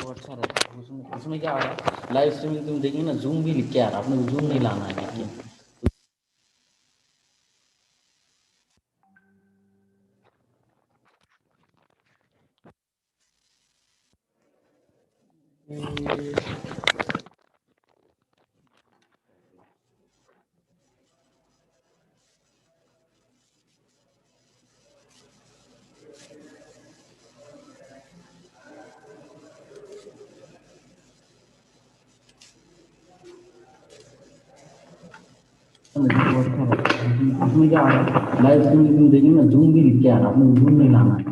वो अच्छा रहता है। उसमें उसमें क्या आ रहा है, लाइव स्ट्रीमिंग तुम देखिए ना, जूम भी लिख के आ रहा है, अपने को जूम नहीं लाना है लिख के। वो अच्छा रहता है। उसमें क्या आ रहा है, लाइव स्ट्रीमिंग तुम देखिए ना, जूम भी लिख के आ रहा है, अपने को जूम नहीं लाना है।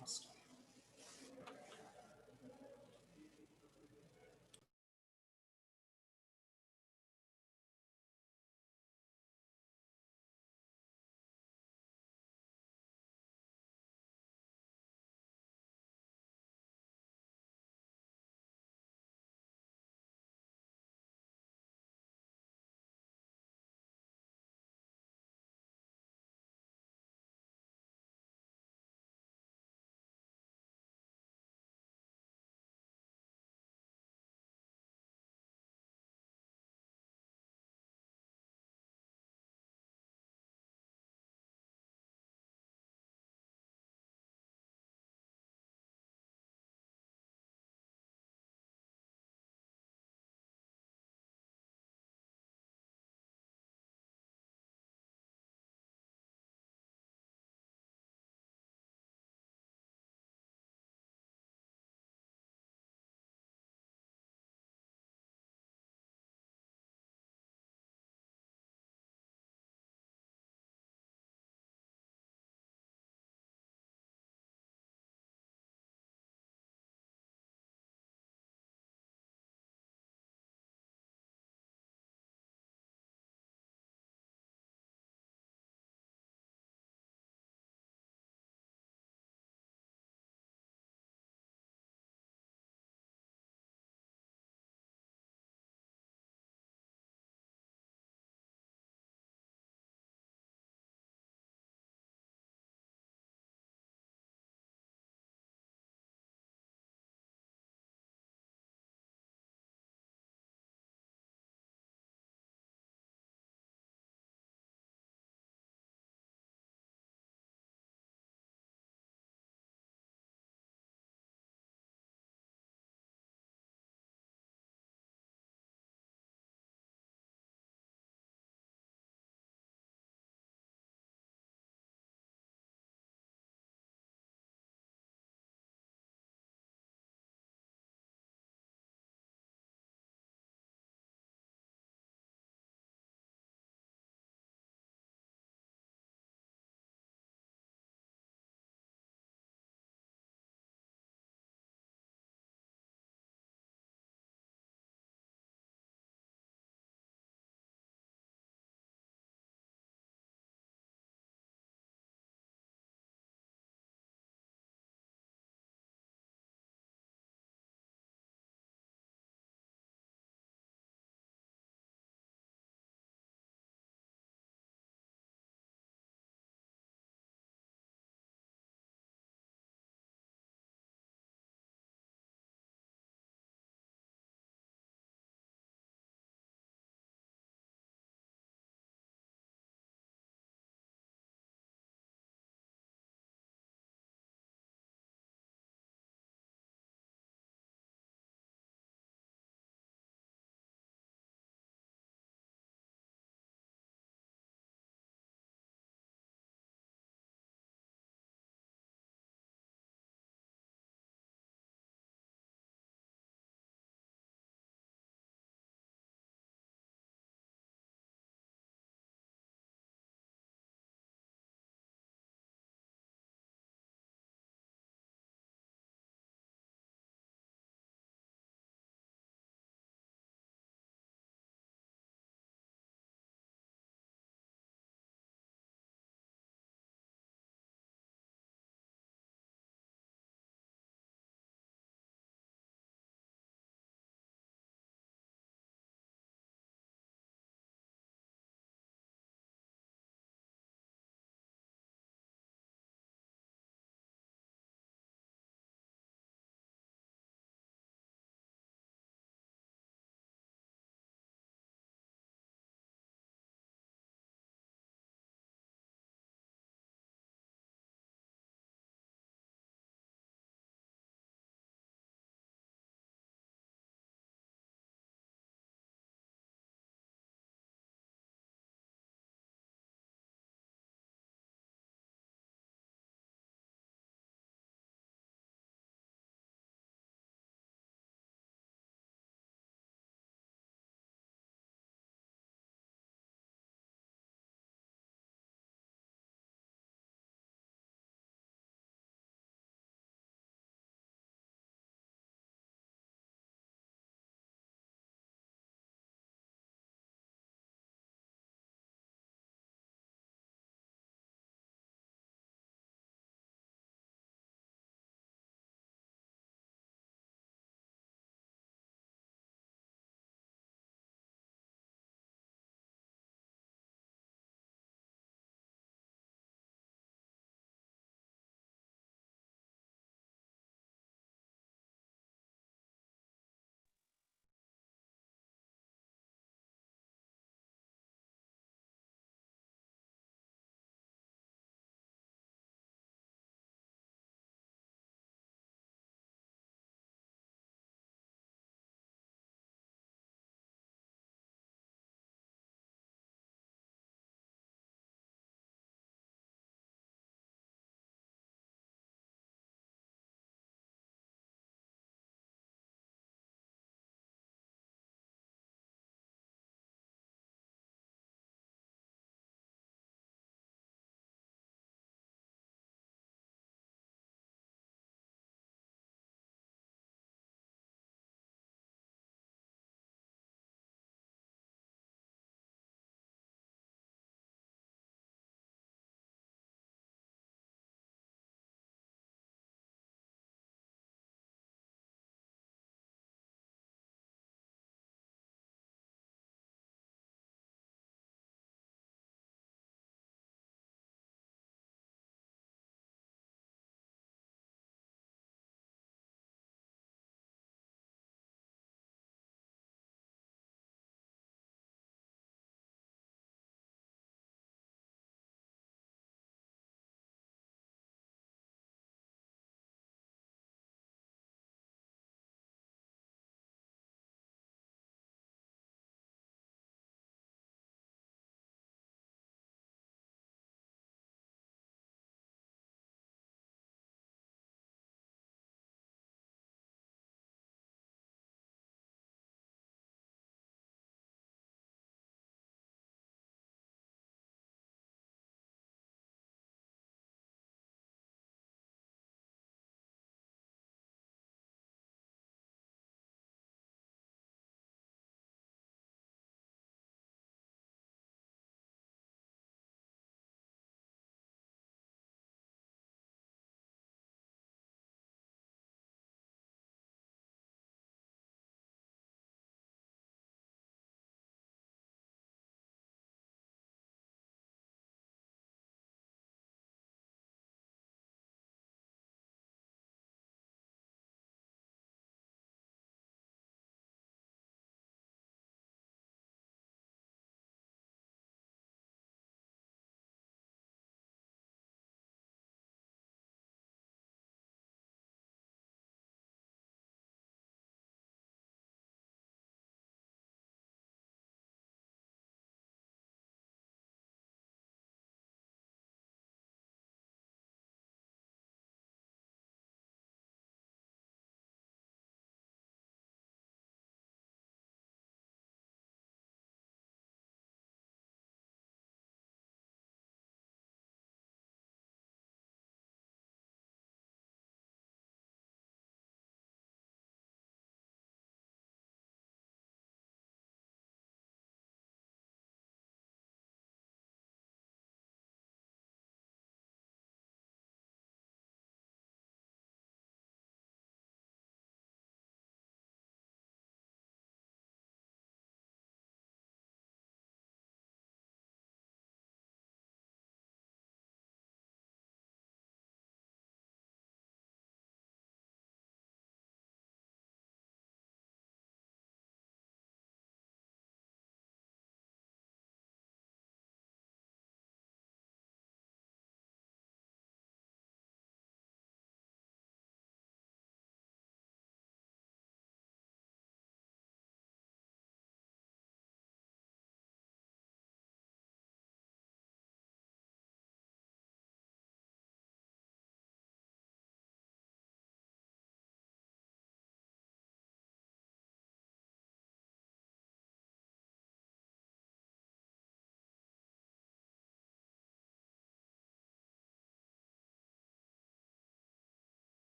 first.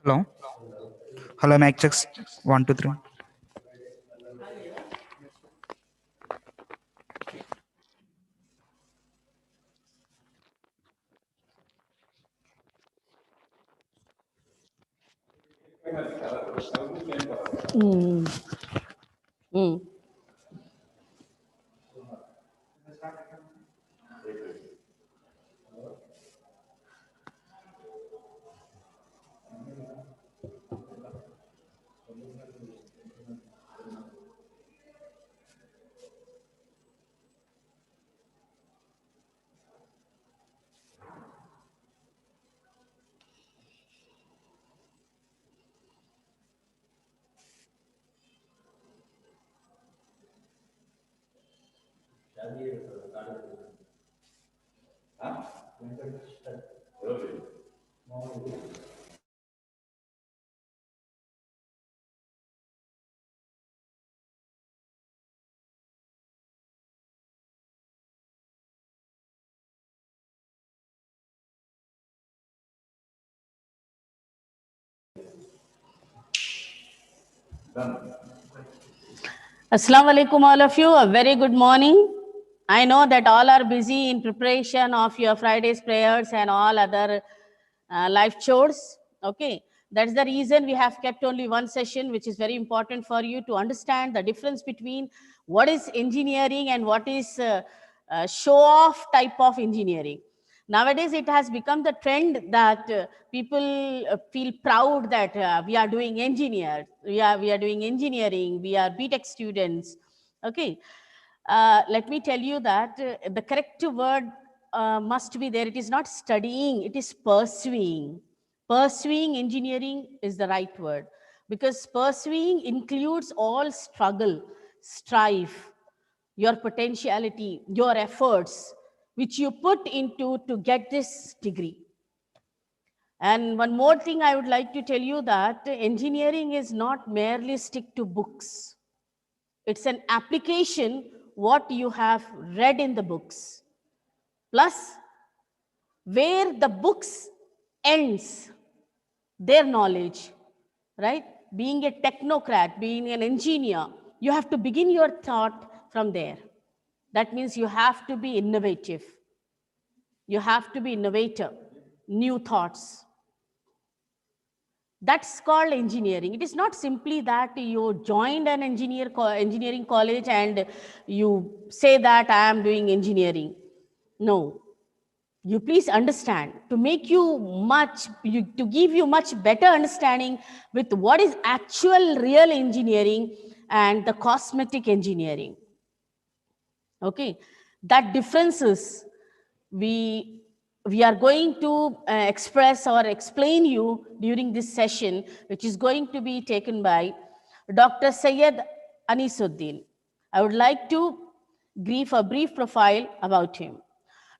Hello. Hello, mic checks. 1, 2, 3. Mm. Mm. Assalamu alaikum, all of you. A very good morning. I know that all are busy in preparation of your Friday's prayers and all other life chores. Okay. That's the reason we have kept only one session, which is very important for you to understand the difference between what is engineering and what is show off type of engineering. Nowadays, it has become the trend that people feel proud that we are doing we are doing engineering, we are BTech students. Okay, let me tell you that the correct word must be there. It is not studying; it is pursuing. Pursuing engineering is the right word because pursuing includes all struggle, strife, your potentiality, your efforts, which you put into to get this degree. And one more thing I would like to tell you that engineering is not merely stick to books. It's an application what you have read in the books. Plus, where the books ends their knowledge, right? Being a technocrat, being an engineer, you have to begin your thought from there. That means you have to be innovative. You have to be innovator, new thoughts. That's called engineering. It is not simply that you joined an engineering college and you say that I am doing engineering. No, you please understand to make to give you much better understanding with what is actual real engineering and the cosmetic engineering. Okay, that differences we we are going to express or explain you during this session, which is going to be taken by Dr. Syed Anisuddin. I would like to give a brief profile about him.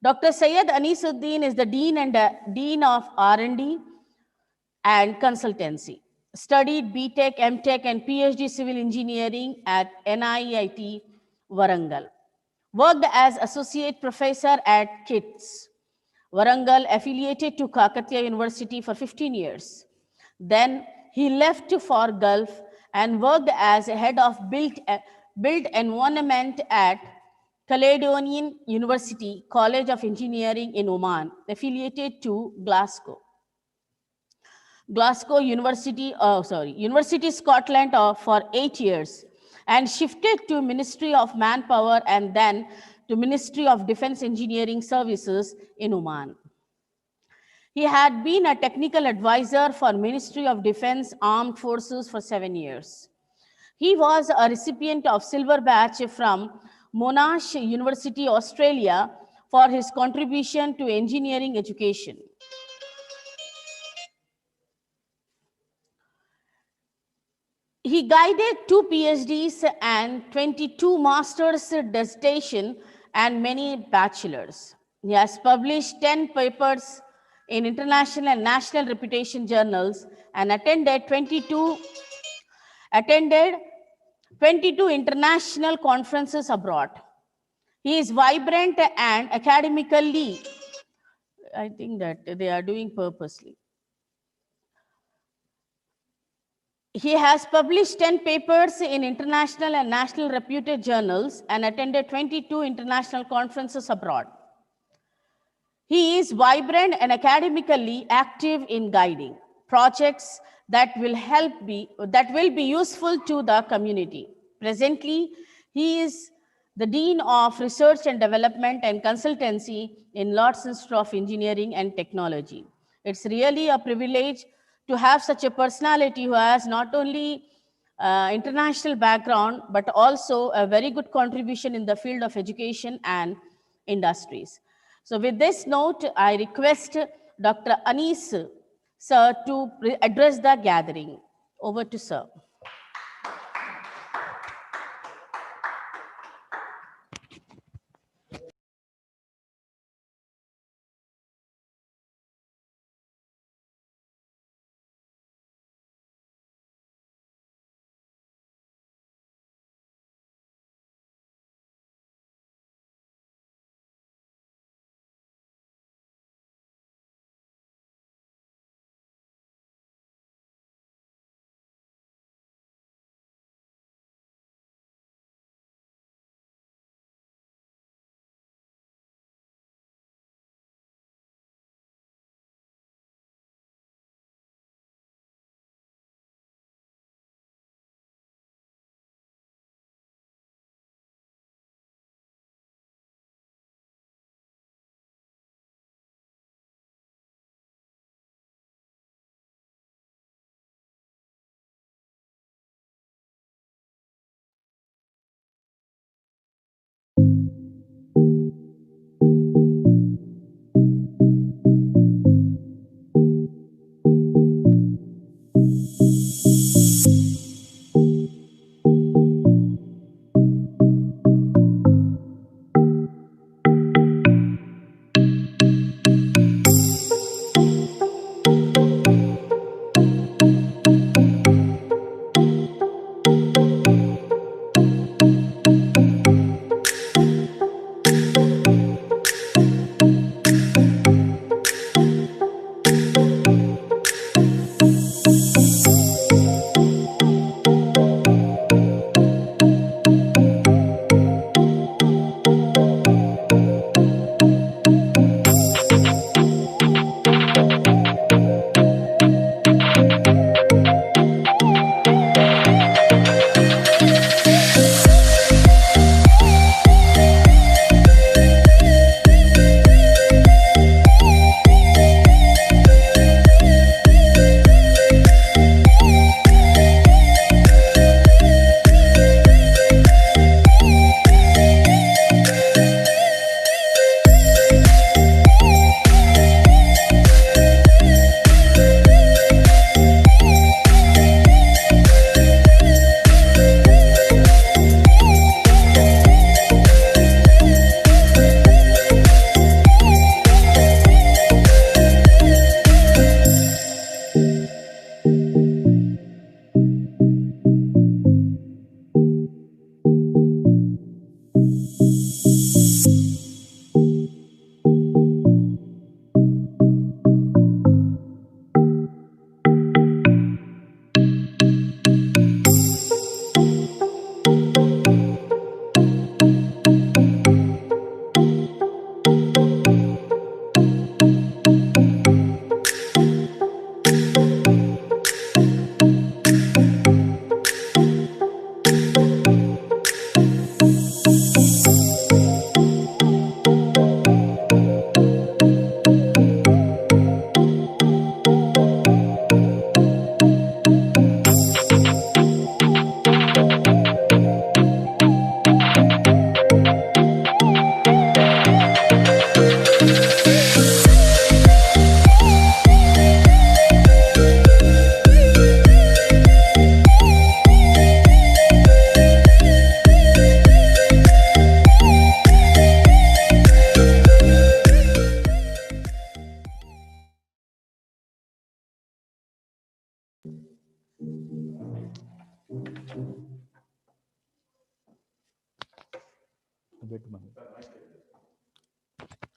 Dr. Syed Anisuddin is the dean of R&D and consultancy. Studied BTech, MTech, and PhD civil engineering at NIIT Warangal. Worked as associate professor at KITS, Warangal, affiliated to Kakatiya University for 15 years. Then he left for Gulf and worked as head of built environment at Caledonian University College of Engineering in Oman, affiliated to University Scotland for 8 years, and shifted to Ministry of Manpower and then to Ministry of Defense Engineering Services in Oman. He had been a technical advisor for Ministry of Defense Armed Forces for 7 years. He was a recipient of Silver Badge from Monash University, Australia, for his contribution to engineering education. He guided 2 PhDs and 22 master's dissertation and many bachelors. He has published 10 papers in international and national reputation journals and attended 22 international conferences abroad. He is vibrant and academically, I think that they are doing purposely. He has published 10 papers in international and national reputed journals and attended 22 international conferences abroad. He is vibrant and academically active in guiding projects that will be useful to the community. Presently, he is the Dean of Research and Development and Consultancy in Lord's Institute of Engineering and Technology. It's really a privilege to have such a personality who has not only international background, but also a very good contribution in the field of education and industries. So with this note, I request Dr. Anis, sir, to address the gathering. Over to sir.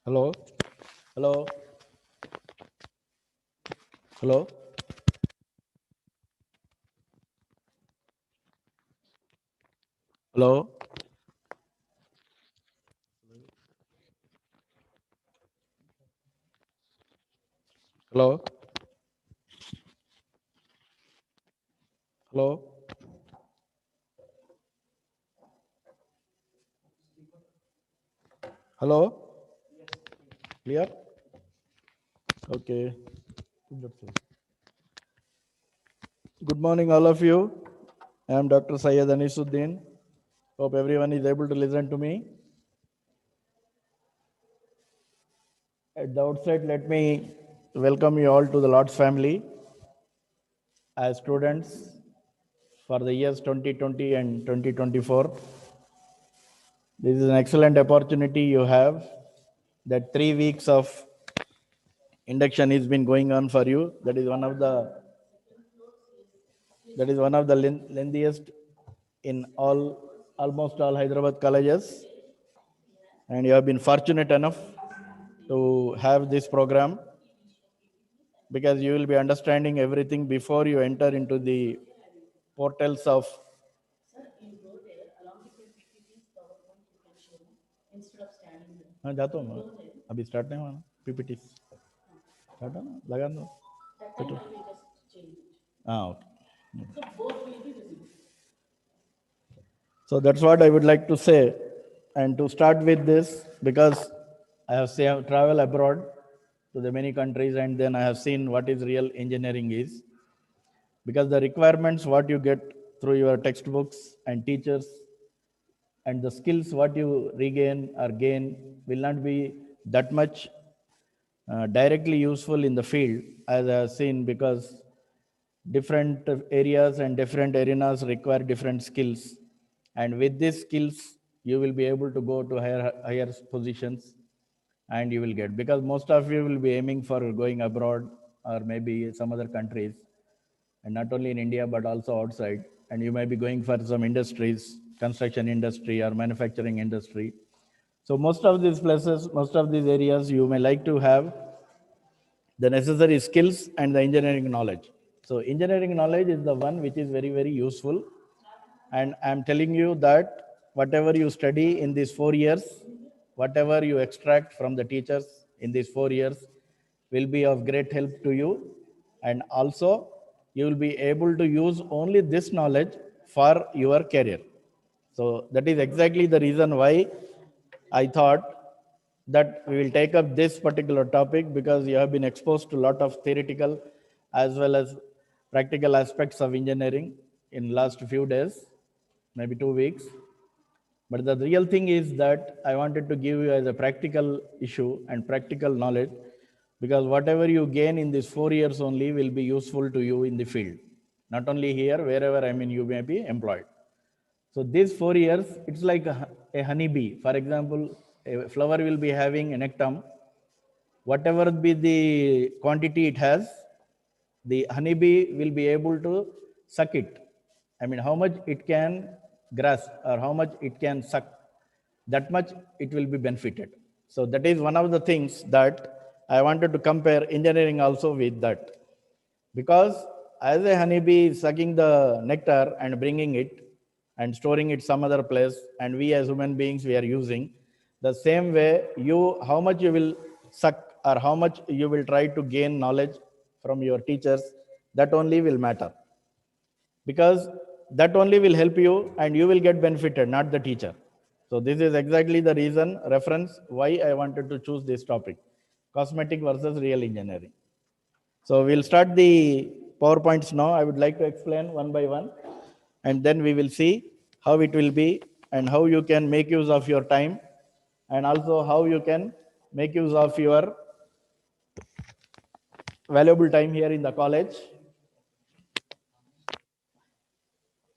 Hello? Hello? Hello? Hello? Hello? Hello? Hello? Clear? Okay. Good morning, all of you. I am Dr. Syed Anisuddin. Hope everyone is able to listen to me. At the outset, let me welcome you all to the Lord's family as students for the years 2020 and 2024. This is an excellent opportunity you have that 3 weeks of induction has been going on for you. That is one of the lengthiest in almost all Hyderabad colleges, and you have been fortunate enough to have this program because you will be understanding everything before you enter into the portals of हाँ जाता हूँ मैं अभी start नहीं हुआ ना PPT start है ना लगा दो हाँ okay So that's what I would like to say. And to start with this, because I have traveled abroad to the many countries, and then I have seen what is real engineering is. Because the requirements, what you get through your textbooks and teachers, and the skills what you regain or gain will not be that much directly useful in the field as I have seen, because different areas and different arenas require different skills, and with these skills you will be able to go to higher positions, and you will get, because most of you will be aiming for going abroad or maybe some other countries, and not only in India but also outside, and you may be going for some industries, construction industry or manufacturing industry. So most of these places, most of these areas, you may like to have the necessary skills and the engineering knowledge. So engineering knowledge is the one which is very, very useful. And I'm telling you that whatever you study in these 4 years, whatever you extract from the teachers in these 4 years will be of great help to you. And also you will be able to use only this knowledge for your career. So that is exactly the reason why I thought that we will take up this particular topic, because you have been exposed to a lot of theoretical as well as practical aspects of engineering in last few days, maybe 2 weeks. But the real thing is that I wanted to give you as a practical issue and practical knowledge, because whatever you gain in these 4 years only will be useful to you in the field. Not only here, wherever you may be employed. So these 4 years, it's like a honeybee. For example, a flower will be having a nectar. Whatever be the quantity it has, the honeybee will be able to suck it. How much it can grasp or how much it can suck, that much it will be benefited. So that is one of the things that I wanted to compare engineering also with that. Because as a honeybee is sucking the nectar and bringing it and storing it some other place, and we as human beings, we are using, the same way how much you will suck or how much you will try to gain knowledge from your teachers, that only will matter. Because that only will help you and you will get benefited, not the teacher. So this is exactly the reference why I wanted to choose this topic, cosmetic versus real engineering. So we'll start the PowerPoints now. I would like to explain one by one, and then we will see how it will be and how you can make use of your time, and also how you can make use of your valuable time here in the college.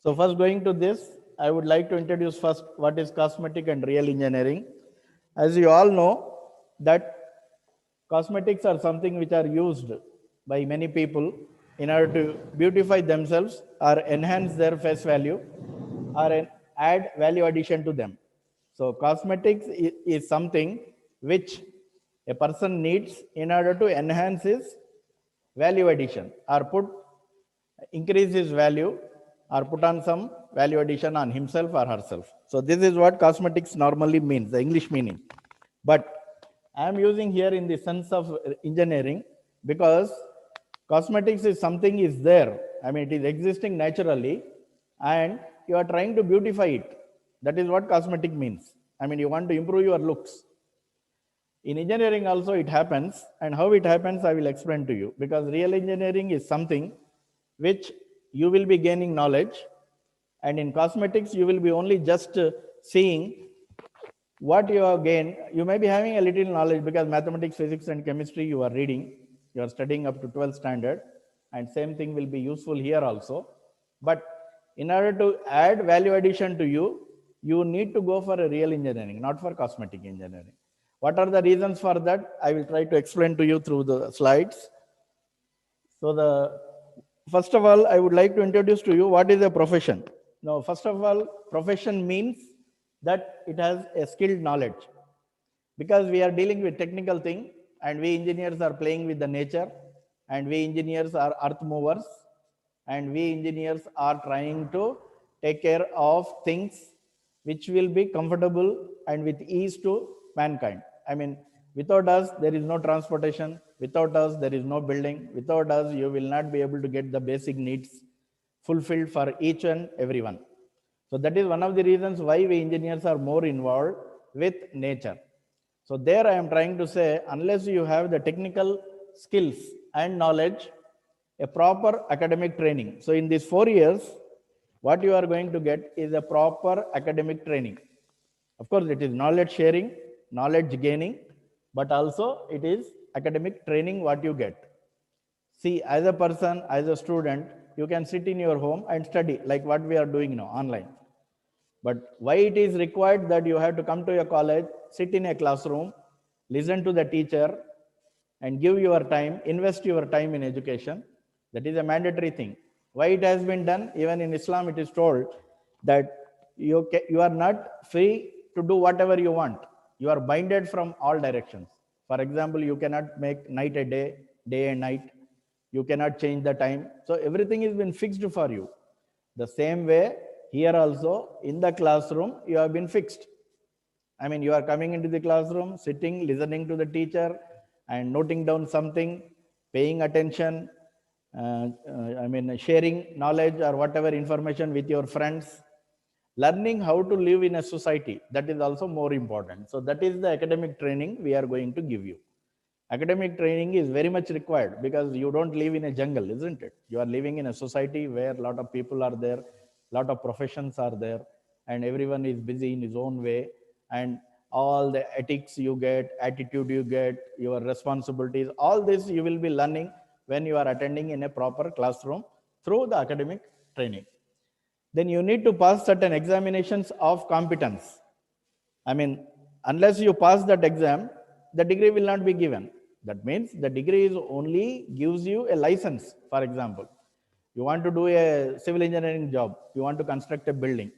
So first, going to this, I would like to introduce first what is cosmetic and real engineering. As you all know that cosmetics are something which are used by many people in order to beautify themselves or enhance their face value or add value addition to them. So cosmetics is something which a person needs in order to enhance his value addition or increase his value or put on some value addition on himself or herself. So this is what cosmetics normally means, the English meaning. But I am using here in the sense of engineering because cosmetics is something is there. I mean, it is existing naturally and you are trying to beautify it. That is what cosmetic means. I mean, you want to improve your looks. In engineering also it happens, and how it happens I will explain to you, because real engineering is something which you will be gaining knowledge, and in cosmetics you will be only just seeing what you have gained. You may be having a little knowledge because mathematics, physics and chemistry you are reading, you are studying up to 12th standard, and same thing will be useful here also. But in order to add value addition to you, you need to go for a real engineering, not for cosmetic engineering. What are the reasons for that? I will try to explain to you through the slides. So first of all, I would like to introduce to you what is a profession. Now, first of all, profession means that it has a skilled knowledge, because we are dealing with technical thing and we engineers are playing with the nature, and we engineers are earth movers, and we engineers are trying to take care of things which will be comfortable and with ease to mankind. I mean, without us there is no transportation, without us there is no building, without us you will not be able to get the basic needs fulfilled for each and everyone. So that is one of the reasons why we engineers are more involved with nature. So there I am trying to say, unless you have the technical skills and knowledge, a proper academic training. So in these 4 years, what you are going to get is a proper academic training. Of course, it is knowledge sharing, knowledge gaining, but also it is academic training what you get. See, as a person, as a student, you can sit in your home and study like what we are doing now online. But why it is required that you have to come to a college, sit in a classroom, listen to the teacher, and give your time, invest your time in education? That is a mandatory thing. Why it has been done? Even in Islam, it is told that you are not free to do whatever you want. You are binded from all directions. For example, you cannot make night a day, day and night. You cannot change the time. So everything has been fixed for you. The same way, here also, in the classroom, you have been fixed. I mean, you are coming into the classroom, sitting, listening to the teacher, and noting down something, paying attention, sharing knowledge or whatever information with your friends, learning how to live in a society. That is also more important. So that is the academic training we are going to give you. Academic training is very much required because you don't live in a jungle, isn't it? You are living in a society where a lot of people are there, a lot of professions are there, and everyone is busy in his own way. And all the ethics you get, attitude you get, your responsibilities, all this you will be learning when you are attending in a proper classroom through the academic training. Then you need to pass certain examinations of competence. I mean, unless you pass that exam, the degree will not be given. That means the degree is only gives you a license. For example, you want to do a civil engineering job, you want to construct a building,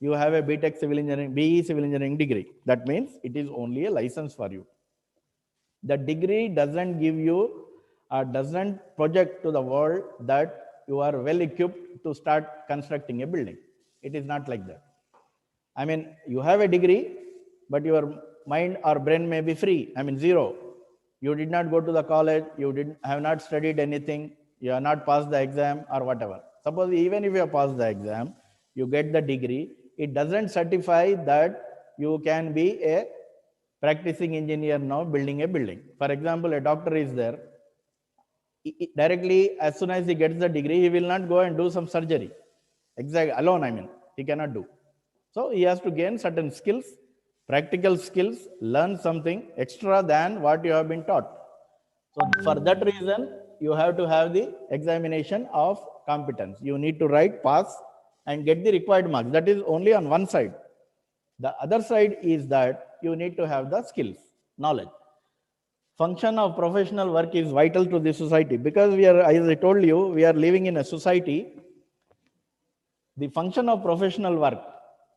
you have a BTech civil engineering, BE civil engineering degree. That means it is only a license for you. The degree doesn't give you or doesn't project to the world that you are well equipped to start constructing a building. It is not like that. I mean, you have a degree, but your mind or brain may be free. I mean, zero. You did not go to the college, you have not studied anything, you have not passed the exam or whatever. Suppose even if you have passed the exam, you get the degree, it doesn't certify that you can be a practicing engineer now building a building. For example, a doctor is there. Directly, as soon as he gets the degree, he will not go and do some surgery. Exactly, alone, I mean, he cannot do. So he has to gain certain skills, practical skills, learn something extra than what you have been taught. So for that reason, you have to have the examination of competence. You need to write, pass, and get the required marks. That is only on one side. The other side is that you need to have the skills, knowledge. Function of professional work is vital to the society because we are, as I told you, we are living in a society. The function of professional work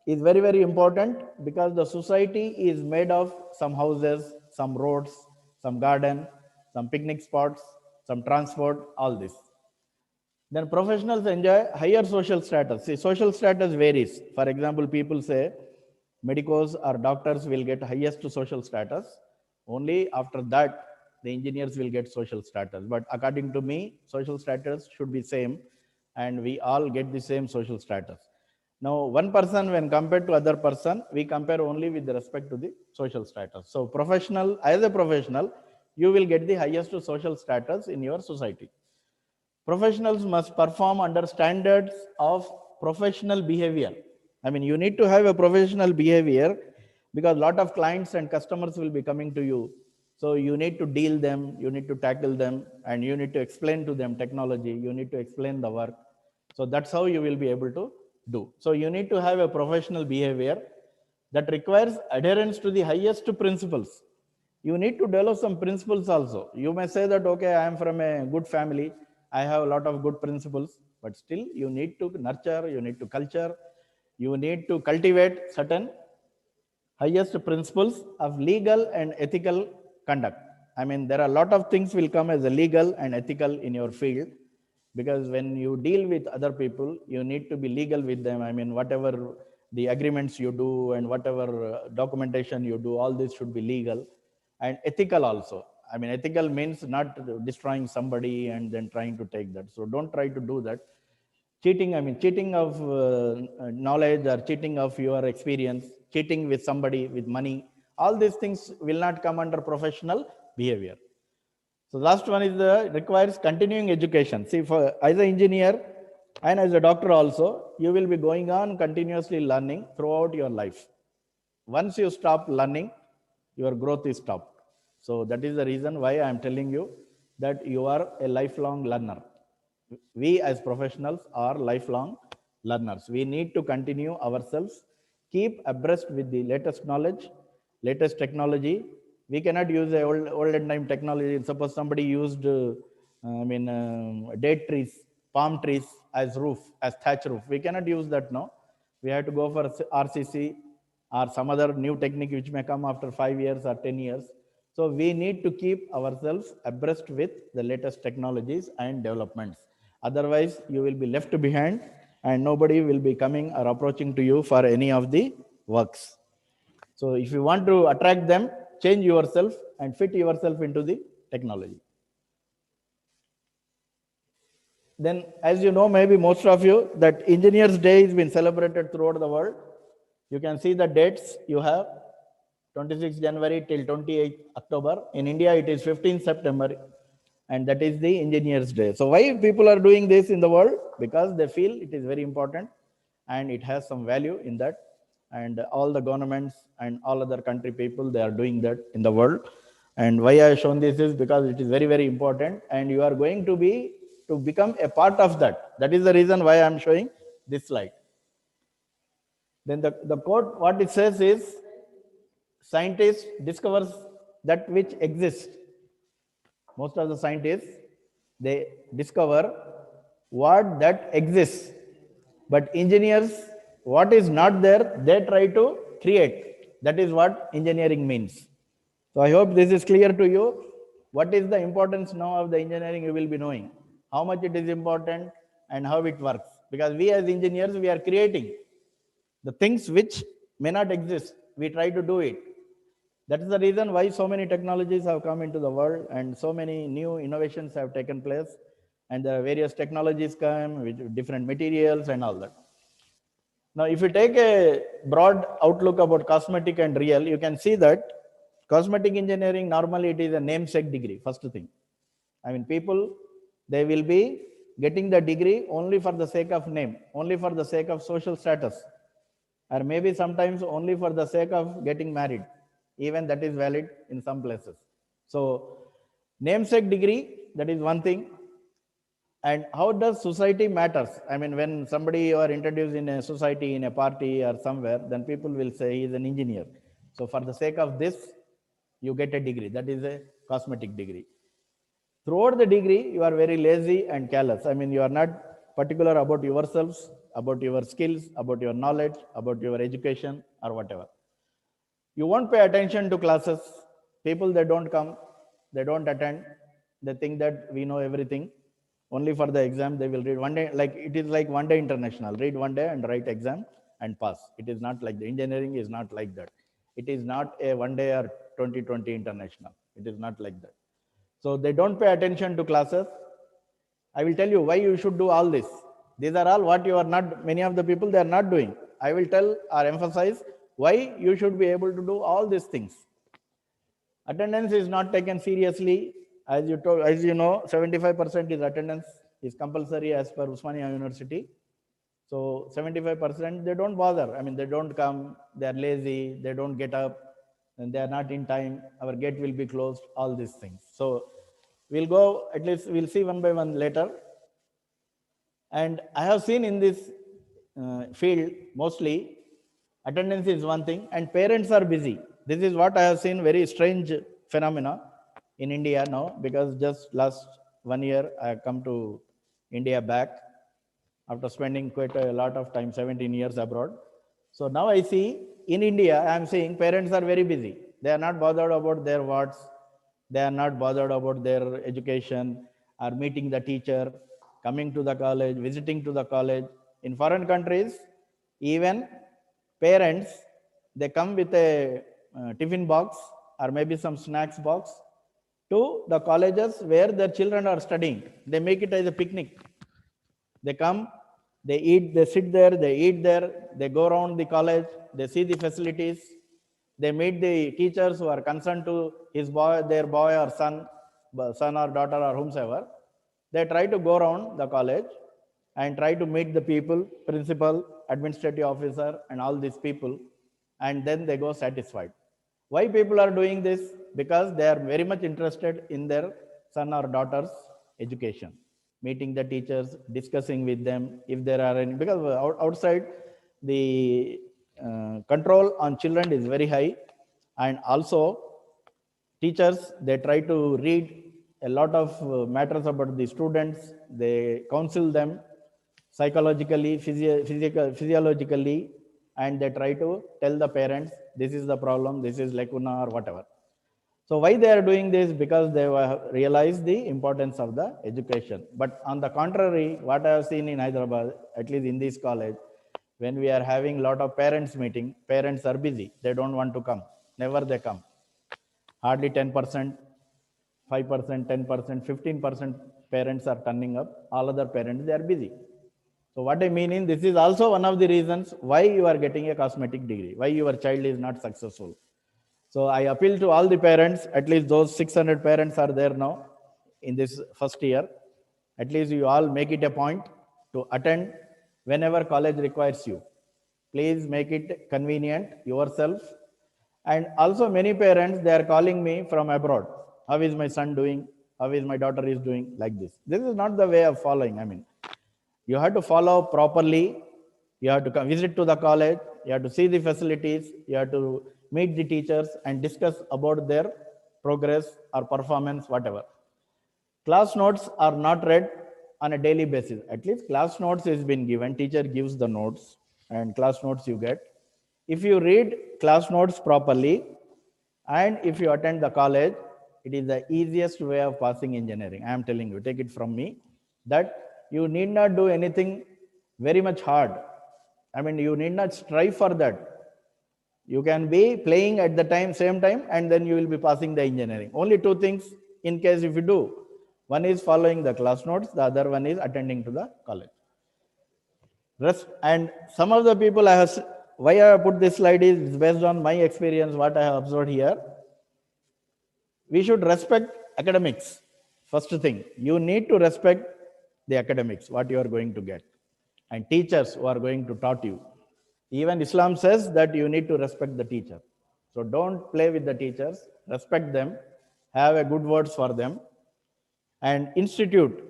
is very, very important because the society is made of some houses, some roads, some garden, some picnic spots, some transport, all this. Then professionals enjoy higher social status. See, social status varies. For example, people say medicos or doctors will get highest social status. Only after that, the engineers will get social status. But according to me, social status should be same, and we all get the same social status. Now, one person when compared to other person, we compare only with respect to the social status. So professional, as a professional, you will get the highest social status in your society. Professionals must perform under standards of professional behavior. I mean, you need to have a professional behavior because a lot of clients and customers will be coming to you. So you need to deal them, you need to tackle them, and you need to explain to them technology, you need to explain the work. So that's how you will be able to do. So you need to have a professional behavior that requires adherence to the highest principles. You need to develop some principles also. You may say that, okay, I am from a good family, I have a lot of good principles, but still you need to nurture, you need to culture, you need to cultivate certain highest principles of legal and ethical conduct. I mean, there are a lot of things will come as a legal and ethical in your field, because when you deal with other people, you need to be legal with them. I mean, whatever the agreements you do and whatever documentation you do, all this should be legal and ethical also. I mean, ethical means not destroying somebody and then trying to take that. So don't try to do that. Cheating, I mean, cheating of knowledge or cheating of your experience, cheating with somebody with money, all these things will not come under professional behavior. So last one is the requires continuing education. See, for as an engineer and as a doctor also, you will be going on continuously learning throughout your life. Once you stop learning, your growth is stopped. So that is the reason why I am telling you that you are a lifelong learner. We as professionals are lifelong learners. We need to continue ourselves, keep abreast with the latest knowledge, latest technology. We cannot use a olden time technology. Suppose somebody used date trees, palm trees as roof, as thatch roof, we cannot use that now. We have to go for RCC or some other new technique which may come after 5 years or 10 years. So we need to keep ourselves abreast with the latest technologies and developments. Otherwise, you will be left behind and nobody will be coming or approaching to you for any of the works. So if you want to attract them, change yourself and fit yourself into the technology. Then, as you know, maybe most of you, that Engineers Day has been celebrated throughout the world. You can see the dates you have, 26 January till 28 October. In India, it is 15 September, and that is the Engineers Day. So why people are doing this in the world? Because they feel it is very important and it has some value in that. And all the governments and all other country people, they are doing that in the world. And why I have shown this is because it is very, very important, and you are going to become a part of that. That is the reason why I am showing this slide. Then the quote, what it says is, scientist discovers that which exists. Most of the scientists, they discover what that exists. But engineers, what is not there, they try to create. That is what engineering means. So I hope this is clear to you. What is the importance now of the engineering, you will be knowing. How much it is important and how it works. Because we as engineers, we are creating the things which may not exist. We try to do it. That is the reason why so many technologies have come into the world and so many new innovations have taken place. And there are various technologies come with different materials and all that. Now, if you take a broad outlook about cosmetic and real, you can see that cosmetic engineering, normally it is a namesake degree, first thing. I mean, people, they will be getting the degree only for the sake of name, only for the sake of social status, or maybe sometimes only for the sake of getting married. Even that is valid in some places. So, namesake degree, that is one thing. And how does society matters? I mean, when somebody you are introduced in a society, in a party or somewhere, then people will say he is an engineer. So for the sake of this, you get a degree. That is a cosmetic degree. Throughout the degree, you are very lazy and careless. I mean, you are not particular about yourselves, about your skills, about your knowledge, about your education or whatever. You won't pay attention to classes. People, they don't come, they don't attend. They think that we know everything. Only for the exam they will read one day, like it is like one day international, read one day and write exam and pass. It is not like the engineering is not like that. It is not a one day or 2020 international. It is not like that. So they don't pay attention to classes. I will tell you why you should do all this. These are all what you are not, many of the people they are not doing. I will tell or emphasize why you should be able to do all these things. Attendance is not taken seriously. As you know, 75% is attendance is compulsory as per Usmania University. So 75% they don't bother. I mean, they don't come. They are lazy. They don't get up, and they are not in time. Our gate will be closed. All these things. So we'll go. At least we'll see one by one later. And I have seen in this field mostly attendance is one thing and parents are busy. This is what I have seen, very strange phenomena in India now, because just last 1 year I have come to India back after spending quite a lot of time, 17 years abroad. So now I see in India, I am seeing parents are very busy. They are not bothered about their wards. They are not bothered about their education or meeting the teacher, coming to the college, visiting to the college. In foreign countries, even parents, they come with a tiffin box or maybe some snacks box to the colleges where their children are studying. They make it as a picnic. They come, they eat, they sit there, they eat there, they go around the college, they see the facilities, they meet the teachers who are concerned to their boy or son or daughter or whomsoever. They try to go around the college and try to meet the people, principal, administrative officer, and all these people, and then they go satisfied. Why people are doing this? Because they are very much interested in their son or daughter's education, meeting the teachers, discussing with them if there are any, because outside the control on children is very high, and also teachers, they try to read a lot of matters about the students, they counsel them psychologically, physiologically, and they try to tell the parents, this is the problem, this is lacuna or whatever. So why they are doing this? Because they have realized the importance of the education. But on the contrary, what I have seen in Hyderabad, at least in this college, when we are having a lot of parents meeting, parents are busy. They don't want to come. Never they come. Hardly 10%, 5%, 10%, 15% parents are turning up. All other parents, they are busy. So what I mean is, this is also one of the reasons why you are getting a cosmetic degree, why your child is not successful. So I appeal to all the parents, at least those 600 parents are there now in this first year. At least you all make it a point to attend whenever college requires you. Please make it convenient yourself. And also many parents, they are calling me from abroad. How is my son doing? How is my daughter is doing? Like this. This is not the way of following. I mean, you have to follow properly. You have to come visit to the college. You have to see the facilities. You have to meet the teachers and discuss about their progress or performance, whatever. Class notes are not read on a daily basis. At least class notes is been given. Teacher gives the notes and class notes you get. If you read class notes properly and if you attend the college, it is the easiest way of passing engineering. I am telling you, take it from me, that you need not do anything very much hard. I mean, you need not strive for that. You can be playing at the same time, and then you will be passing the engineering. Only two things in case if you do. One is following the class notes, the other one is attending to the college. And some of the people why I have put this slide is based on my experience, what I have observed here. We should respect academics. First thing, you need to respect the academics, what you are going to get, and teachers who are going to taught you. Even Islam says that you need to respect the teacher. So don't play with the teachers, respect them, have a good words for them. And institute,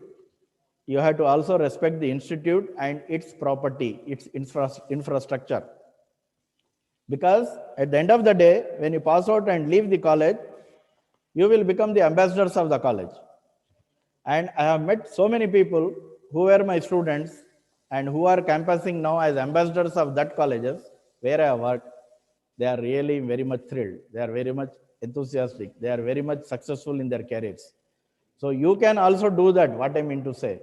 you have to also respect the institute and its property, its infrastructure. Because at the end of the day, when you pass out and leave the college, you will become the ambassadors of the college. And I have met so many people who were my students and who are campusing now as ambassadors of that colleges where I have worked. They are really very much thrilled. They are very much enthusiastic. They are very much successful in their careers. So you can also do that, what I mean to say.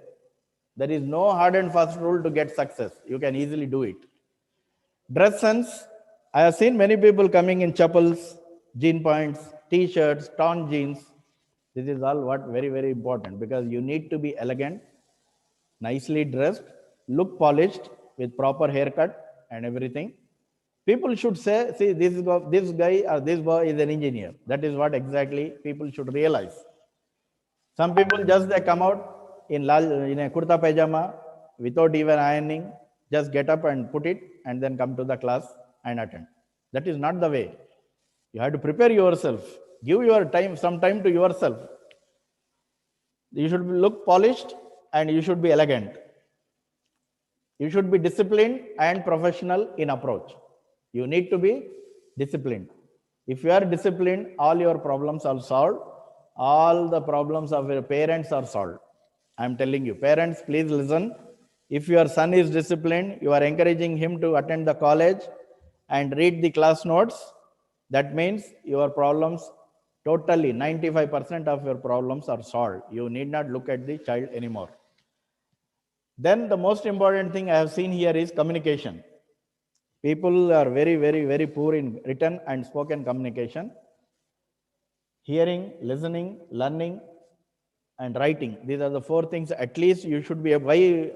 There is no hard and fast rule to get success. You can easily do it. Dress sense. I have seen many people coming in chappals, jean points, t-shirts, torn jeans. This is all what very, very important, because you need to be elegant, nicely dressed, look polished with proper haircut and everything. People should say, see, this guy or this boy is an engineer. That is what exactly people should realize. Some people just they come out in a kurta pajama without even ironing, just get up and put it and then come to the class and attend. That is not the way. You have to prepare yourself. Give your time, some time to yourself. You should look polished and you should be elegant. You should be disciplined and professional in approach. You need to be disciplined. If you are disciplined, all your problems are solved. All the problems of your parents are solved. I am telling you, parents, please listen. If your son is disciplined, you are encouraging him to attend the college and read the class notes. That means your problems, totally 95% of your problems are solved. You need not look at the child anymore. Then the most important thing I have seen here is communication. People are very, very, very poor in written and spoken communication. Hearing, listening, learning, and writing. These are the four things at least you should be. Why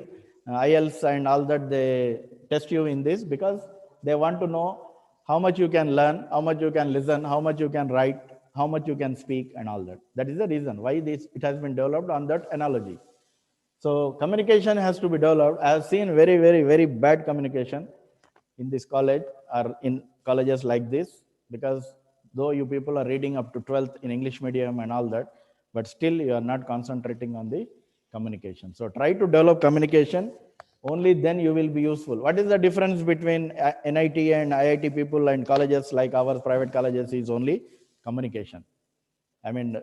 IELTS and all that they test you in this? Because they want to know how much you can learn, how much you can listen, how much you can write, how much you can speak, and all that. That is the reason why it has been developed on that analogy. So communication has to be developed. I have seen very, very, very bad communication in this college or in colleges like this, because though you people are reading up to 12th in English medium and all that, but still you are not concentrating on the communication. So try to develop communication, only then you will be useful. What is the difference between NIT and IIT people and colleges like our private colleges? Is only communication. I mean,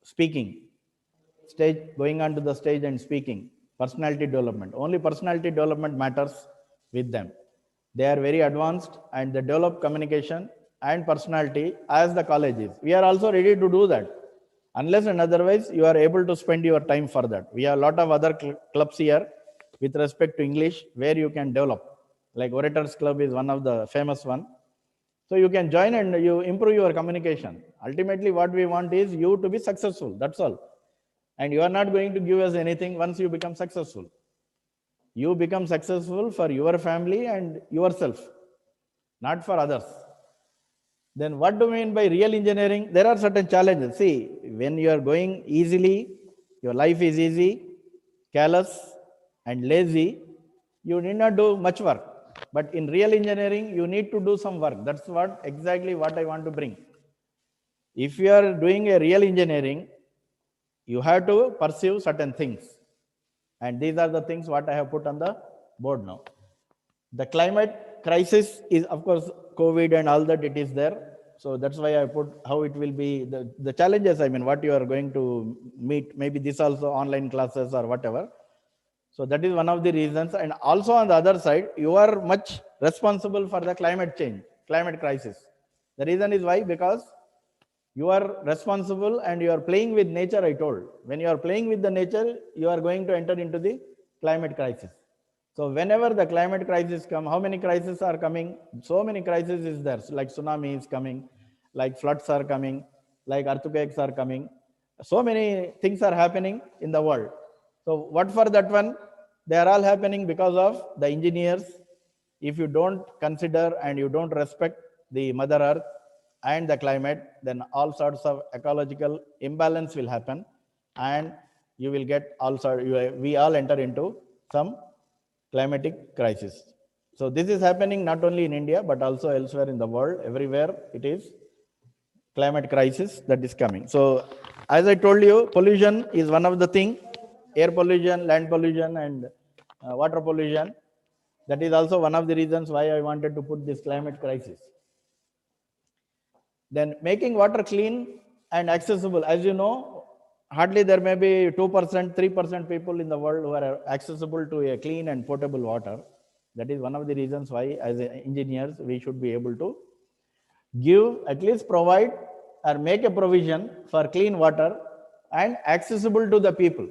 speaking, going onto the stage and speaking, personality development. Only personality development matters with them. They are very advanced and they develop communication and personality as the college is. We are also ready to do that. Unless and otherwise, you are able to spend your time for that. We have a lot of other clubs here with respect to English where you can develop. Like Orators Club is one of the famous one. So you can join and you improve your communication. Ultimately, what we want is you to be successful. That's all. And you are not going to give us anything once you become successful. You become successful for your family and yourself, not for others. Then what do we mean by real engineering? There are certain challenges. See, when you are going easily, your life is easy, careless and lazy, you need not do much work. But in real engineering, you need to do some work. That's exactly what I want to bring. If you are doing a real engineering, you have to pursue certain things. And these are the things what I have put on the board now. The climate crisis is, of course, COVID and all that, it is there. So that's why I put how it will be, the challenges, I mean, what you are going to meet, maybe this also online classes or whatever. So that is one of the reasons. And also on the other side, you are much responsible for the climate change, climate crisis. The reason is why? Because you are responsible and you are playing with nature, I told. When you are playing with the nature, you are going to enter into the climate crisis. So whenever the climate crisis comes, how many crises are coming? So many crises is there. Like tsunami is coming, like floods are coming, like earthquakes are coming. So many things are happening in the world. So what for that one? They are all happening because of the engineers. If you don't consider and you don't respect the Mother Earth and the climate, then all sorts of ecological imbalance will happen, and you will get we all enter into some climatic crisis. So this is happening not only in India, but also elsewhere in the world. Everywhere it is climate crisis that is coming. So as I told you, pollution is one of the things, air pollution, land pollution, and water pollution. That is also one of the reasons why I wanted to put this climate crisis. Then making water clean and accessible. As you know, hardly there may be 2%, 3% people in the world who are accessible to a clean and potable water. That is one of the reasons why as engineers, we should be able to give, at least provide or make a provision for clean water and accessible to the people.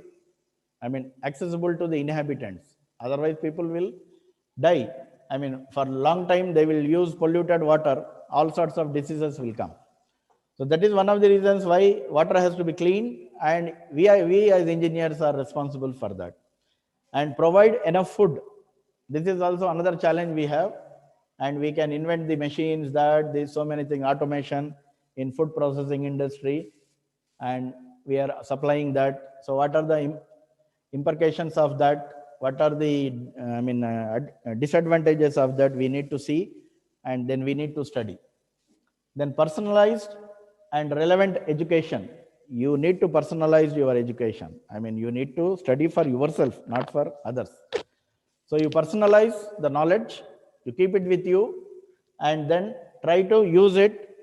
I mean, accessible to the inhabitants. Otherwise, people will die. I mean, for a long time, they will use polluted water. All sorts of diseases will come. So that is one of the reasons why water has to be clean, and we as engineers are responsible for that. And provide enough food. This is also another challenge we have, and we can invent the machines that there's so many things, automation in food processing industry, and we are supplying that. So what are the implications of that? What are the disadvantages of that? We need to see, and then we need to study. Then personalized and relevant education. You need to personalize your education. I mean, you need to study for yourself, not for others. So you personalize the knowledge, you keep it with you, and then try to use it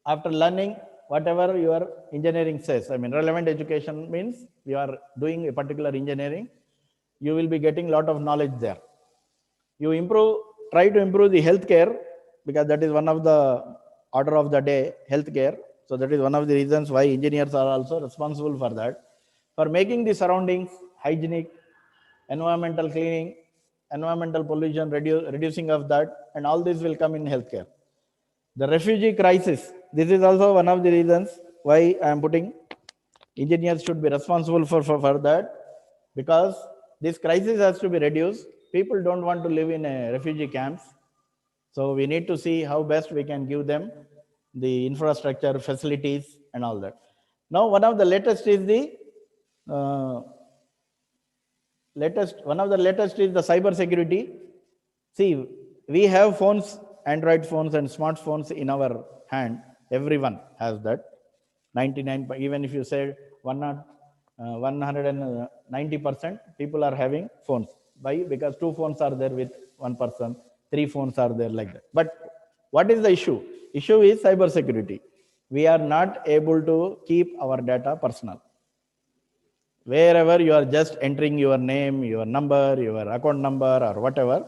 after learning whatever your engineering says. I mean, relevant education means you are doing a particular engineering, you will be getting a lot of knowledge there. You try to improve the healthcare, because that is one of the order of the day, healthcare. So that is one of the reasons why engineers are also responsible for that, for making the surroundings hygienic, environmental cleaning, environmental pollution, reducing of that, and all this will come in healthcare. The refugee crisis, this is also one of the reasons why I am putting engineers should be responsible for that, because this crisis has to be reduced. People don't want to live in a refugee camps. So we need to see how best we can give them the infrastructure, facilities, and all that. Now, one of the latest is the cyber security. See, we have phones, Android phones and smartphones in our hand. Everyone has that. 99, even if you say 190%, people are having phones. Why? Because 2 phones are there with 1 person, 3 phones are there, like that. But what is the issue? Issue is cyber security. We are not able to keep our data personal. Wherever you are just entering your name, your number, your account number, or whatever,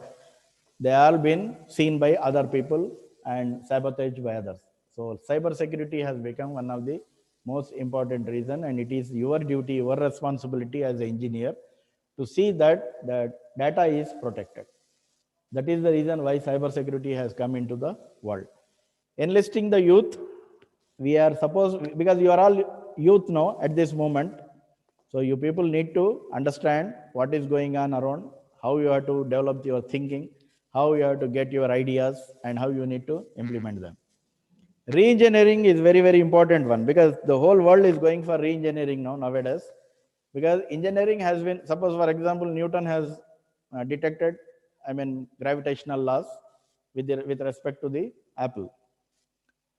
they all been seen by other people and sabotaged by others. So cyber security has become one of the most important reason, and it is your duty, your responsibility as an engineer to see that data is protected. That is the reason why cyber security has come into the world. Enlisting the youth, we are supposed, because you are all youth now at this moment, so you people need to understand what is going on around, how you have to develop your thinking, how you have to get your ideas, and how you need to implement them. Re-engineering is very, very important one, because the whole world is going for re-engineering now nowadays. Because engineering has been, suppose for example, Newton has detected, gravitational laws with respect to the apple.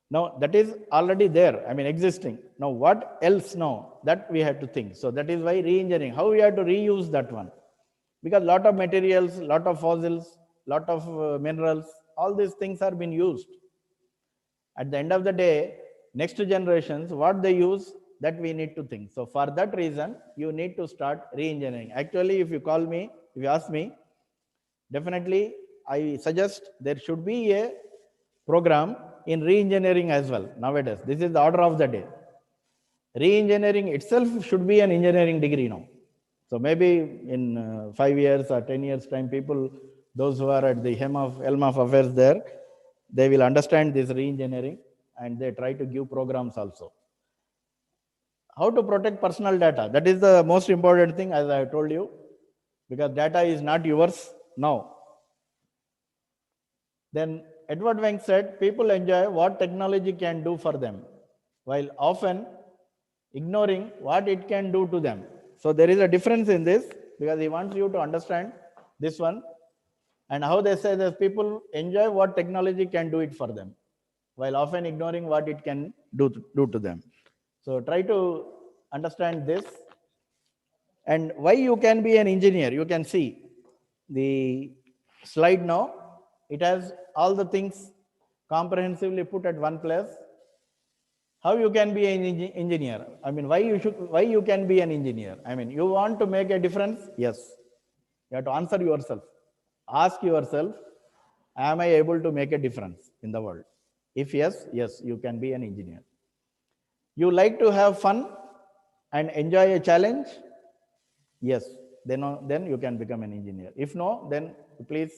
Now that is already there, existing. Now what else now? That we have to think. So that is why re-engineering, how we have to reuse that one. Because lot of materials, lot of fossils, lot of minerals, all these things are being used. At the end of the day, next generations, what they use, that we need to think. So for that reason, you need to start re-engineering. Actually, if you call me, if you ask me, definitely I suggest there should be a program in re-engineering as well nowadays. This is the order of the day. Re-engineering itself should be an engineering degree now. So maybe in 5 years or 10 years time, people, those who are at the helm of affairs there, they will understand this re-engineering, and they try to give programs also. How to protect personal data? That is the most important thing, as I told you, because data is not yours now. Then Edward Wang said, people enjoy what technology can do for them, while often ignoring what it can do to them. So there is a difference in this, because he wants you to understand this one, and how they say that people enjoy what technology can do it for them, while often ignoring what it can do to them. So try to understand this. And why you can be an engineer, you can see the slide now. It has all the things comprehensively put at one place. How you can be an engineer? Why you can be an engineer? You want to make a difference? Yes. You have to answer yourself. Ask yourself, am I able to make a difference in the world? If yes, you can be an engineer. You like to have fun and enjoy a challenge? Yes, then you can become an engineer. If no, then please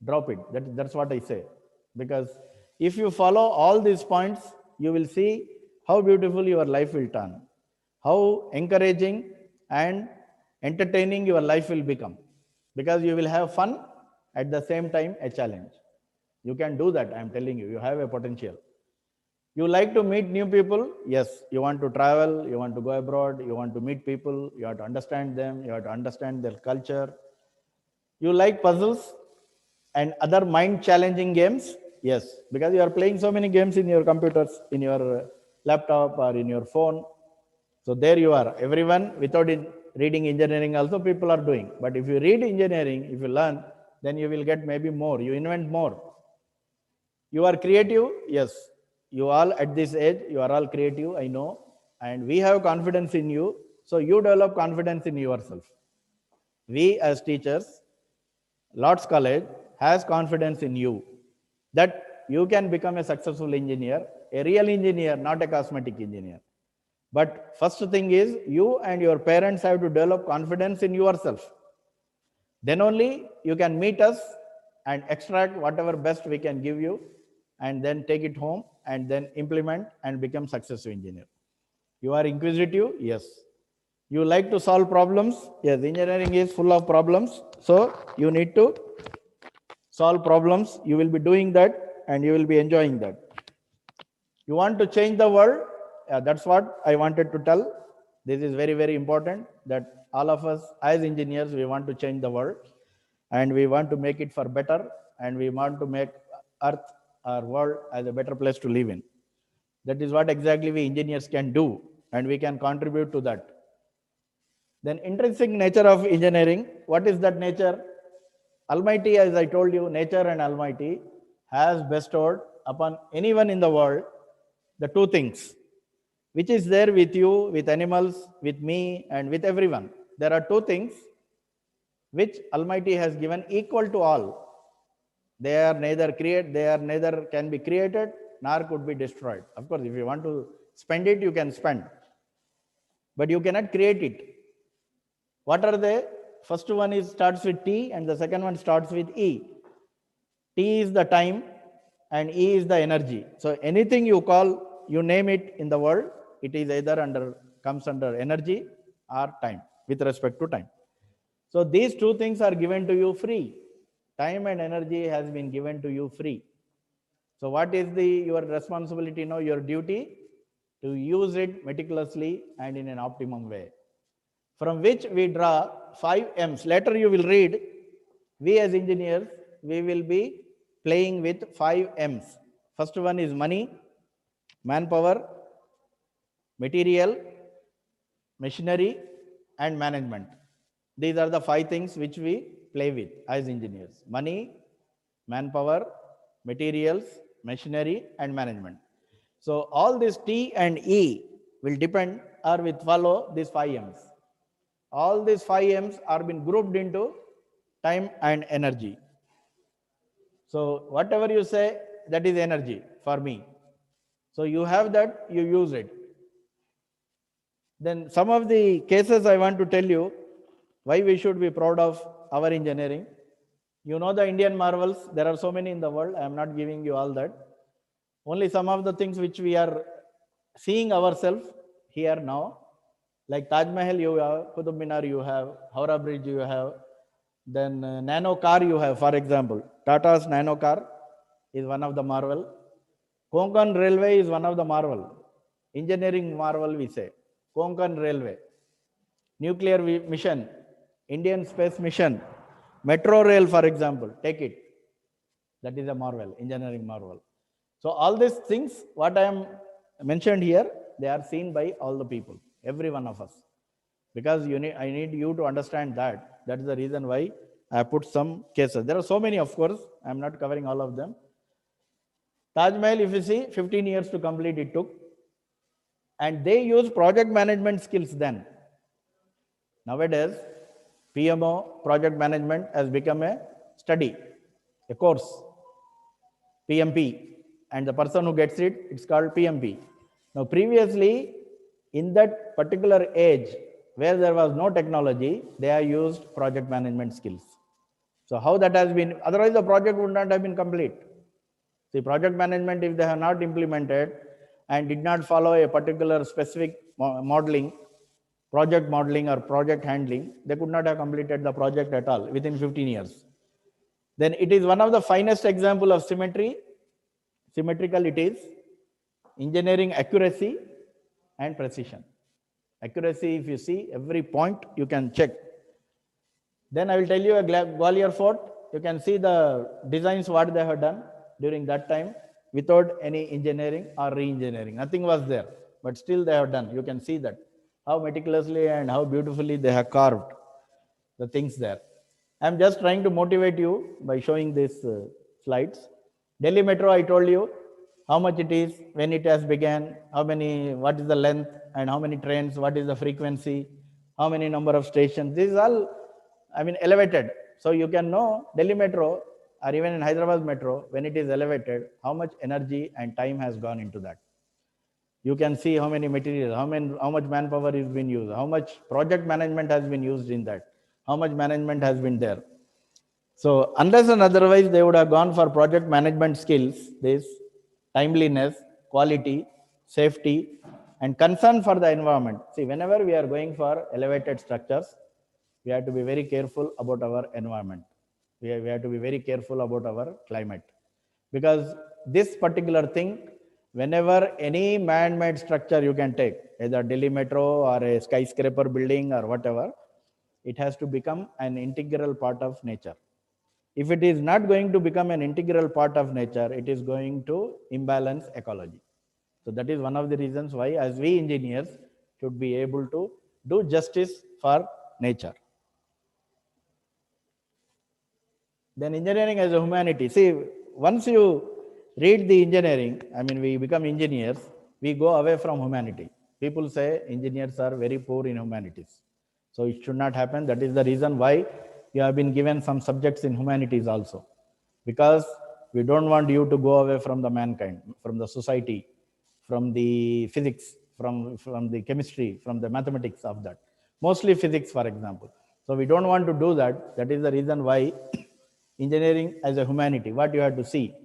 drop it. That's what I say. Because if you follow all these points, you will see how beautiful your life will turn, how encouraging and entertaining your life will become. Because you will have fun at the same time a challenge. You can do that, I'm telling you. You have a potential. You like to meet new people? Yes. You want to travel, you want to go abroad, you want to meet people, you have to understand them, you have to understand their culture. You like puzzles and other mind challenging games? Yes. Because you are playing so many games in your computers, in your laptop, or in your phone. So there you are. Everyone without reading engineering also people are doing. But if you read engineering, if you learn, then you will get maybe more. You invent more. You are creative? Yes. You all at this age, you are all creative, I know. And we have confidence in you. So you develop confidence in yourself. We as teachers, Lord's College has confidence in you that you can become a successful engineer, a real engineer, not a cosmetic engineer. But first thing is you and your parents have to develop confidence in yourself. Then only you can meet us and extract whatever best we can give you and then take it home and then implement and become successful engineer. You are inquisitive? Yes. You like to solve problems? Yes, engineering is full of problems. So you need to solve problems. You will be doing that and you will be enjoying that. You want to change the world? That's what I wanted to tell. This is very, very important that all of us as engineers, we want to change the world and we want to make it for better and we want to make earth, our world, as a better place to live in. That is what exactly we engineers can do and we can contribute to that. Then intrinsic nature of engineering, what is that nature? Almighty, as I told you, nature and Almighty has bestowed upon anyone in the world the two things, which is there with you, with animals, with me, and with everyone. There are two things which Almighty has given equal to all. They are neither can be created nor could be destroyed. Of course, if you want to spend it, you can spend, but you cannot create it. What are they? First one is starts with T and the second one starts with E. T is the time and E is the energy. So anything you call, you name it in the world, it is either comes under energy or time with respect to time. So these two things are given to you free. Time and energy has been given to you free. So what is your responsibility now, your duty? To use it meticulously and in an optimum way. From which we draw 5 M's. Later you will read, we as engineers, we will be playing with 5 M's. First one is money, manpower, material, machinery, and management. These are the 5 things which we play with as engineers. Money, manpower, materials, machinery, and management. So all this T and E will depend or will follow these 5 M's. All these 5 M's are been grouped into time and energy. So whatever you say, that is energy for me. So you have that, you use it. Then some of the cases I want to tell you why we should be proud of our engineering. You know the Indian marvels, there are so many in the world. I am not giving you all that. Only some of the things which we are seeing ourselves here now, like Taj Mahal you have, Qutub Minar you have, Howrah Bridge you have, then nano car you have, for example. Tata's nano car is one of the marvel. Konkan Railway is one of the marvel. Engineering marvel we say. Konkan Railway. Nuclear mission, Indian space mission, metro rail, for example, take it. That is a marvel, engineering marvel. So all these things, what I am mentioned here, they are seen by all the people, every one of us. Because I need you to understand that. That is the reason why I put some cases. There are so many, of course. I am not covering all of them. Taj Mahal, if you see, 15 years to complete it took. And they use project management skills then. Nowadays, PMO, project management, has become a study, a course, PMP. And the person who gets it, it's called PMP. Now, previously, in that particular age, where there was no technology, they have used project management skills. So how that has been, otherwise the project would not have been complete. See, project management, if they have not implemented and did not follow a particular specific modeling, project modeling or project handling, they could not have completed the project at all within 15 years. Then it is one of the finest example of symmetry. Symmetrical it is. Engineering accuracy and precision. Accuracy, if you see every point, you can check. Then I will tell you a Gwalior fort. You can see the designs what they have done during that time without any engineering or re-engineering. Nothing was there, but still they have done. You can see that how meticulously and how beautifully they have carved the things there. I'm just trying to motivate you by showing these slides. Delhi Metro, I told you how much it is, when it has begun, how many, what is the length, and how many trains, what is the frequency, how many number of stations. This is all, I mean, elevated. So you can know Delhi Metro or even in Hyderabad Metro, when it is elevated, how much energy and time has gone into that. You can see how many materials, how much manpower is being used, how much project management has been used in that, how much management has been there. So unless and otherwise they would have gone for project management skills, this timeliness, quality, safety, and concern for the environment. See, whenever we are going for elevated structures, we have to be very careful about our environment. We have to be very careful about our climate. Because this particular thing, whenever any man-made structure you can take, either Delhi Metro or a skyscraper building or whatever, it has to become an integral part of nature. If it is not going to become an integral part of nature, it is going to imbalance ecology. So that is one of the reasons why, as we engineers, should be able to do justice for nature. Then engineering as a humanity. See, once you read the engineering, I mean, we become engineers, we go away from humanity. People say engineers are very poor in humanities. So it should not happen. That is the reason why you have been given some subjects in humanities also. Because we don't want you to go away from the mankind, from the society, from the physics, from the chemistry, from the mathematics of that. Mostly physics, for example. So we don't want to do that. That is the reason why engineering as a humanity, what you have to see.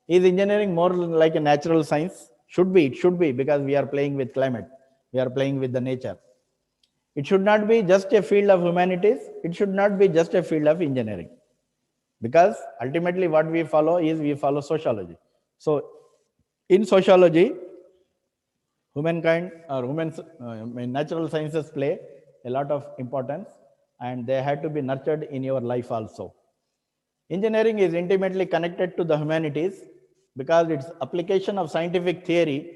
Is engineering more like a natural science? Should be, it should be, because we are playing with climate. We are playing with the nature. It should not be just a field of humanities. It should not be just a field of engineering. Because ultimately what we follow is we follow sociology. So in sociology, humankind or natural sciences play a lot of importance, and they had to be nurtured in your life also. Engineering is intimately connected to the humanities because it's application of scientific theory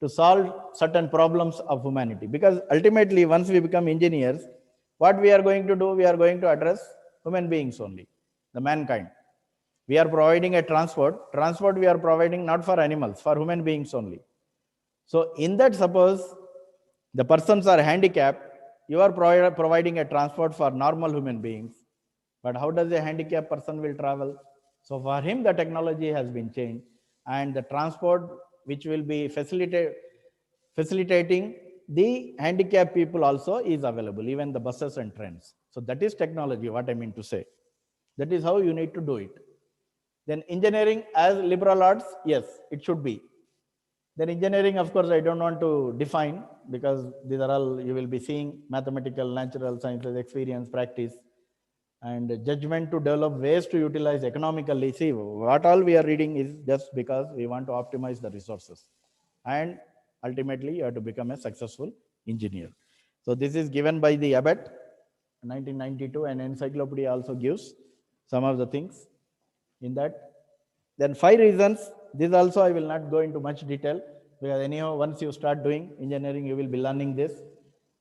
to solve certain problems of humanity. Because ultimately, once we become engineers, what we are going to do, we are going to address human beings only, the mankind. We are providing a transport. Transport we are providing not for animals, for human beings only. So in that, suppose the persons are handicapped, you are providing a transport for normal human beings. But how does a handicapped person will travel? So for him, the technology has been changed, and the transport which will be facilitating the handicapped people also is available, even the buses and trains. So that is technology, what I mean to say. That is how you need to do it. Then engineering as liberal arts, yes, it should be. Then engineering, of course, I don't want to define, because these are all you will be seeing: mathematical, natural sciences, experience, practice, and judgment to develop ways to utilize economically. See, what all we are reading is just because we want to optimize the resources. And ultimately, you have to become a successful engineer. So this is given by the Abbott, 1992, and encyclopedia also gives some of the things in that. Then 5 reasons. This also I will not go into much detail, because anyhow, once you start doing engineering, you will be learning this.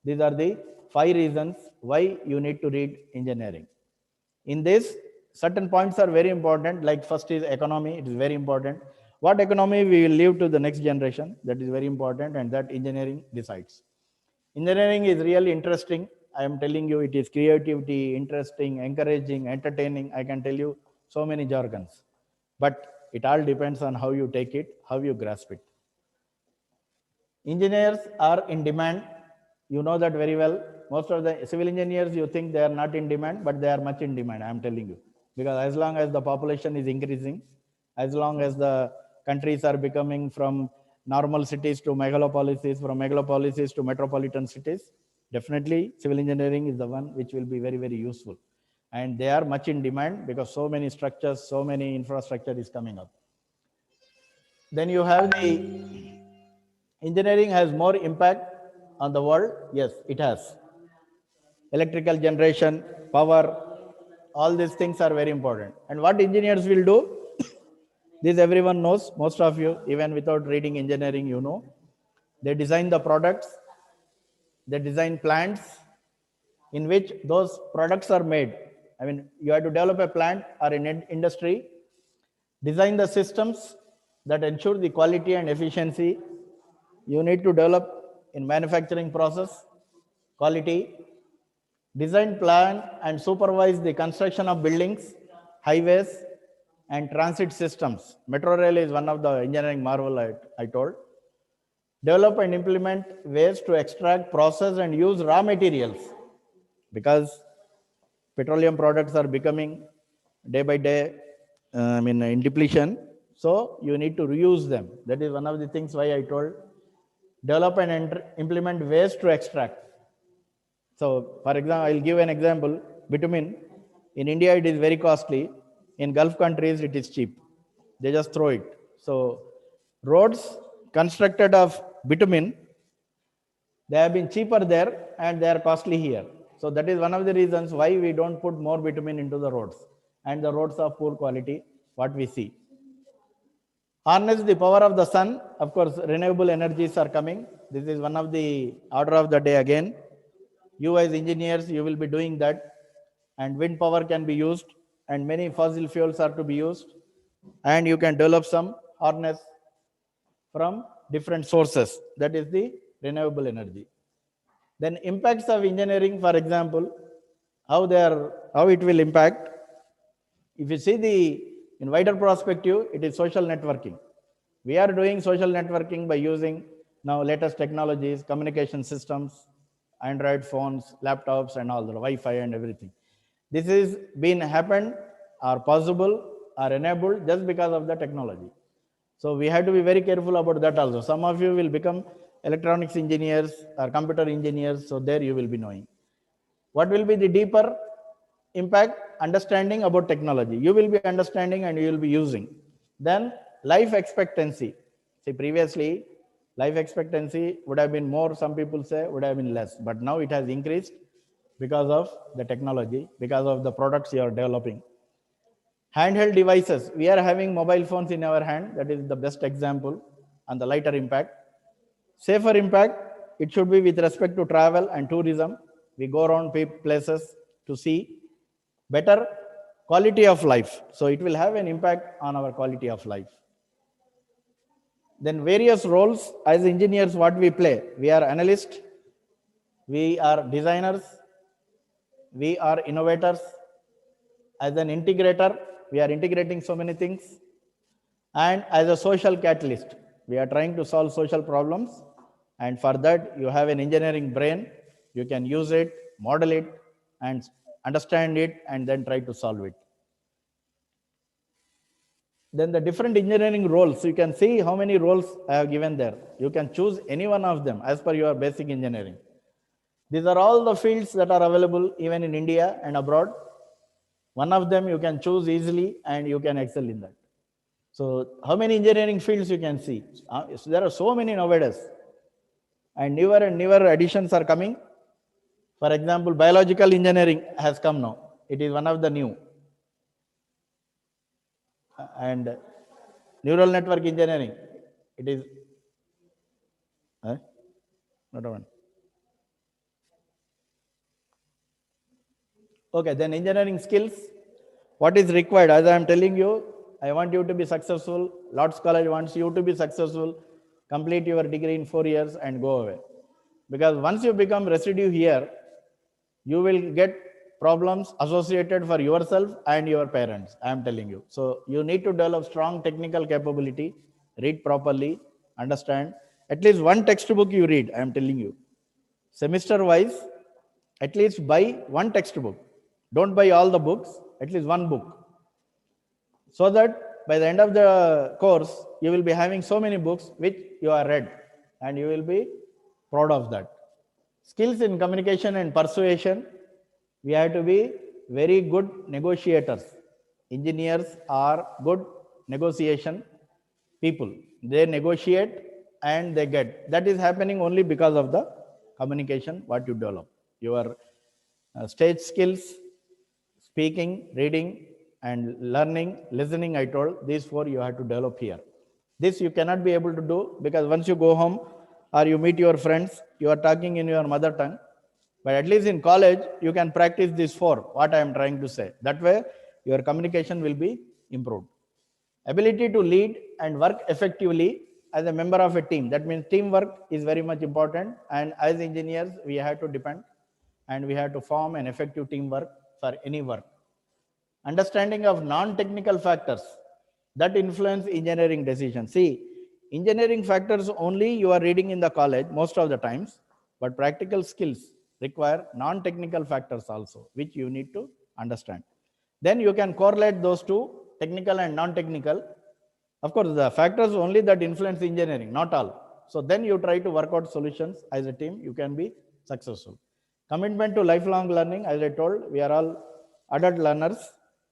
These are the 5 reasons why you need to read engineering. In this, certain points are very important. Like first is economy. It is very important. What economy we will leave to the next generation, that is very important, and that engineering decides. Engineering is really interesting. I am telling you, it is creativity, interesting, encouraging, entertaining. I can tell you so many jargons. But it all depends on how you take it, how you grasp it. Engineers are in demand. You know that very well. most of the civil engineers, you think they are not in demand, but they are much in demand, I am telling you. Because as long as the population is increasing, as long as the countries are becoming from normal cities to megalopolises, from megalopolises to metropolitan cities, definitely civil engineering is the one which will be very, very useful. And they are much in demand because so many structures, so many infrastructure is coming up. Then you have the engineering has more impact on the world. Yes, it has. Electrical generation, power, all these things are very important. And what engineers will do, this everyone knows, most of you, even without reading engineering, you know. They design the products, they design plants in which those products are made. I mean, you have to develop a plant or an industry, design the systems that ensure the quality and efficiency. You need to develop in manufacturing process, quality, design, plan, and supervise the construction of buildings, highways, and transit systems. Metro rail is one of the engineering marvel I told. Develop and implement ways to extract, process, and use raw materials because petroleum products are becoming day by day, in depletion. So you need to reuse them. That is one of the things why I told. Develop and implement ways to extract. So, for example, I'll give an example. Bitumen, in India, it is very costly. In Gulf countries, it is cheap. They just throw it. So, roads constructed of bitumen, they have been cheaper there and they are costly here. So, that is one of the reasons why we don't put more bitumen into the roads. And the roads are poor quality, what we see. Harness the power of the sun. Of course, renewable energies are coming. This is one of the order of the day again. You as engineers, you will be doing that, and wind power can be used, and many fossil fuels are to be used, and you can develop some harness from different sources. That is the renewable energy. Then impacts of engineering, for example, how it will impact. If you see in wider perspective, it is social networking. We are doing social networking by using now latest technologies, communication systems, Android phones, laptops, and all the Wi-Fi and everything. This is been happened or possible or enabled just because of the technology. So we have to be very careful about that also. Some of you will become electronics engineers or computer engineers, so there you will be knowing. What will be the deeper impact? Understanding about technology. You will be understanding and you will be using. Then life expectancy. See, previously, life expectancy would have been more, some people say would have been less, but now it has increased because of the technology, because of the products you are developing. Handheld devices. We are having mobile phones in our hand. That is the best example on the lighter impact. Safer impact, it should be with respect to travel and tourism. We go around places to see better quality of life. So it will have an impact on our quality of life. Then various roles as engineers, what we play. We are analysts, we are designers, we are innovators. As an integrator, we are integrating so many things. And as a social catalyst, we are trying to solve social problems. And for that, you have an engineering brain. You can use it, model it, and understand it, and then try to solve it. Then the different engineering roles, you can see how many roles I have given there. You can choose any one of them as per your basic engineering. These are all the fields that are available even in India and abroad. One of them you can choose easily and you can excel in that. So how many engineering fields you can see? So there are so many nowadays. And newer additions are coming. For example, biological engineering has come now. It is one of the new. And neural network engineering, it is not one. Okay, then engineering skills. What is required? As I am telling you, I want you to be successful. Lord's College wants you to be successful. Complete your degree in 4 years and go away. Because once you become residue here, you will get problems associated for yourself and your parents. I am telling you. So you need to develop strong technical capability, read properly, understand. At least one textbook you read, I am telling you. Semester wise, At least buy one textbook. Don't buy all the books, at least one book. So that by the end of the course, you will be having so many books which you are read and you will be proud of that. Skills in communication and persuasion, we have to be very good negotiators. Engineers are good negotiation people. They negotiate and they get. That is happening only because of the communication what you develop. Your stage skills, speaking, reading, and learning, listening, I told, these four you have to develop here. This you cannot be able to do because once you go home or you meet your friends, you are talking in your mother tongue. But at least in college, you can practice these four, what I am trying to say. That way, your communication will be improved. Ability to lead and work effectively as a member of a team. That means teamwork is very much important. And as engineers, we have to depend and we have to form an effective teamwork for any work. Understanding of non-technical factors that influence engineering decisions. See, engineering factors only you are reading in the college most of the times, but practical skills require non-technical factors also, which you need to understand. Then you can correlate those two, technical and non-technical. Of course, the factors only that influence engineering, not all. So then you try to work out solutions as a team, you can be successful. Commitment to lifelong learning, as I told, we are all adult learners.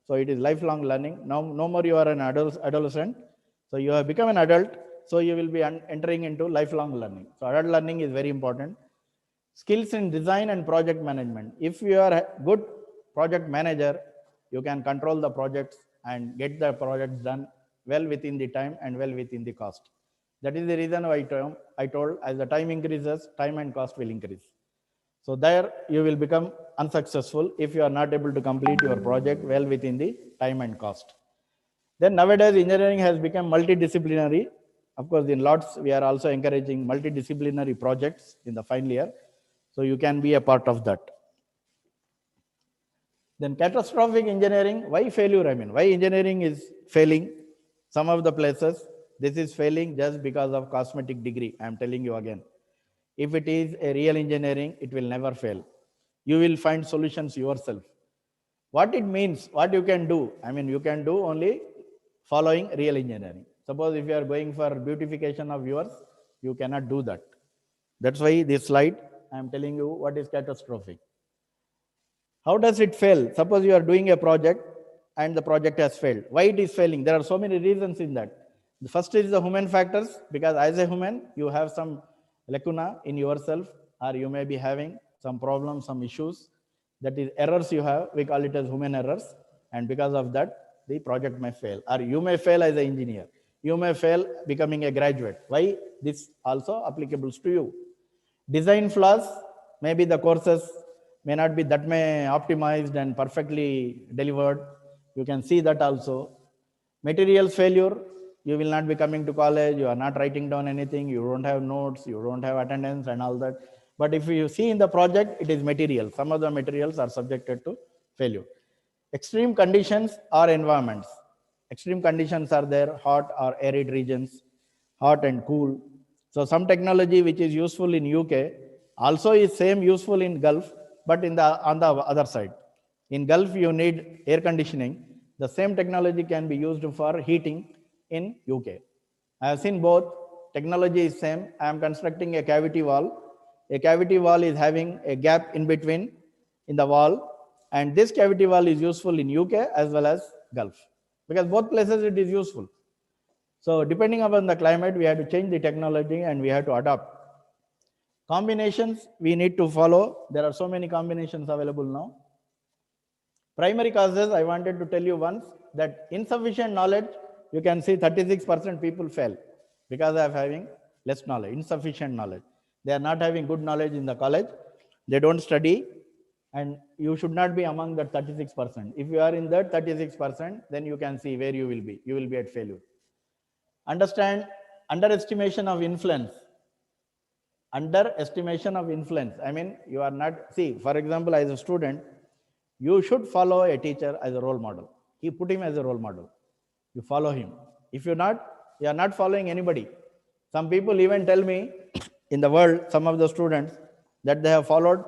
So it is lifelong learning. Now, no more you are an adolescent. So you have become an adult. So you will be entering into lifelong learning. So adult learning is very important. Skills in design and project management. If you are a good project manager, you can control the projects and get the projects done well within the time and well within the cost. That is the reason why I told as the time increases, time and cost will increase. So there you will become unsuccessful if you are not able to complete your project well within the time and cost. Then nowadays engineering has become multidisciplinary. Of course, in lots we are also encouraging multidisciplinary projects in the final year. So you can be a part of that. Then catastrophic engineering, why failure? I mean, why engineering is failing? Some of the places, this is failing just because of cosmetic degree. I am telling you again. If it is a real engineering, it will never fail. You will find solutions yourself. What it means, what you can do, I mean, you can do only following real engineering. Suppose if you are going for beautification of yours, you cannot do that. That's why this slide, I am telling you what is catastrophic. How does it fail? Suppose you are doing a project and the project has failed. Why it is failing? There are so many reasons in that. The first is the human factors, because as a human, you have some lacuna in yourself, or you may be having some problems, some issues. That is errors you have. We call it as human errors. And because of that, the project may fail. Or you may fail as an engineer. You may fail becoming a graduate. Why? This also applicable to you. Design flaws, maybe the courses may not be that may optimized and perfectly delivered. You can see that also. Materials failure, you will not be coming to college, you are not writing down anything, you don't have notes, you don't have attendance and all that. But if you see in the project, it is material. Some of the materials are subjected to failure. Extreme conditions or environments. Extreme conditions are there, hot or arid regions, hot and cool. So some technology which is useful in UK also is same useful in Gulf, but on the other side. In Gulf, you need air conditioning. The same technology can be used for heating in UK. I have seen both. Technology is same. I am constructing a cavity wall. A cavity wall is having a gap in between in the wall, and this cavity wall is useful in UK as well as Gulf, because both places it is useful. So depending upon the climate, we have to change the technology and we have to adapt. Combinations we need to follow. There are so many combinations available now. Primary causes, I wanted to tell you once that insufficient knowledge, you can see 36% people fail because of having less knowledge, insufficient knowledge. They are not having good knowledge in the college. They don't study, and you should not be among that 36%. If you are in that 36%, then you can see where you will be. You will be at failure. Understand underestimation of influence. Underestimation of influence. I mean, you are not, see, for example, as a student, you should follow a teacher as a role model. He put him as a role model. You follow him. If you are not following anybody. Some people even tell me in the world, some of the students, that they have followed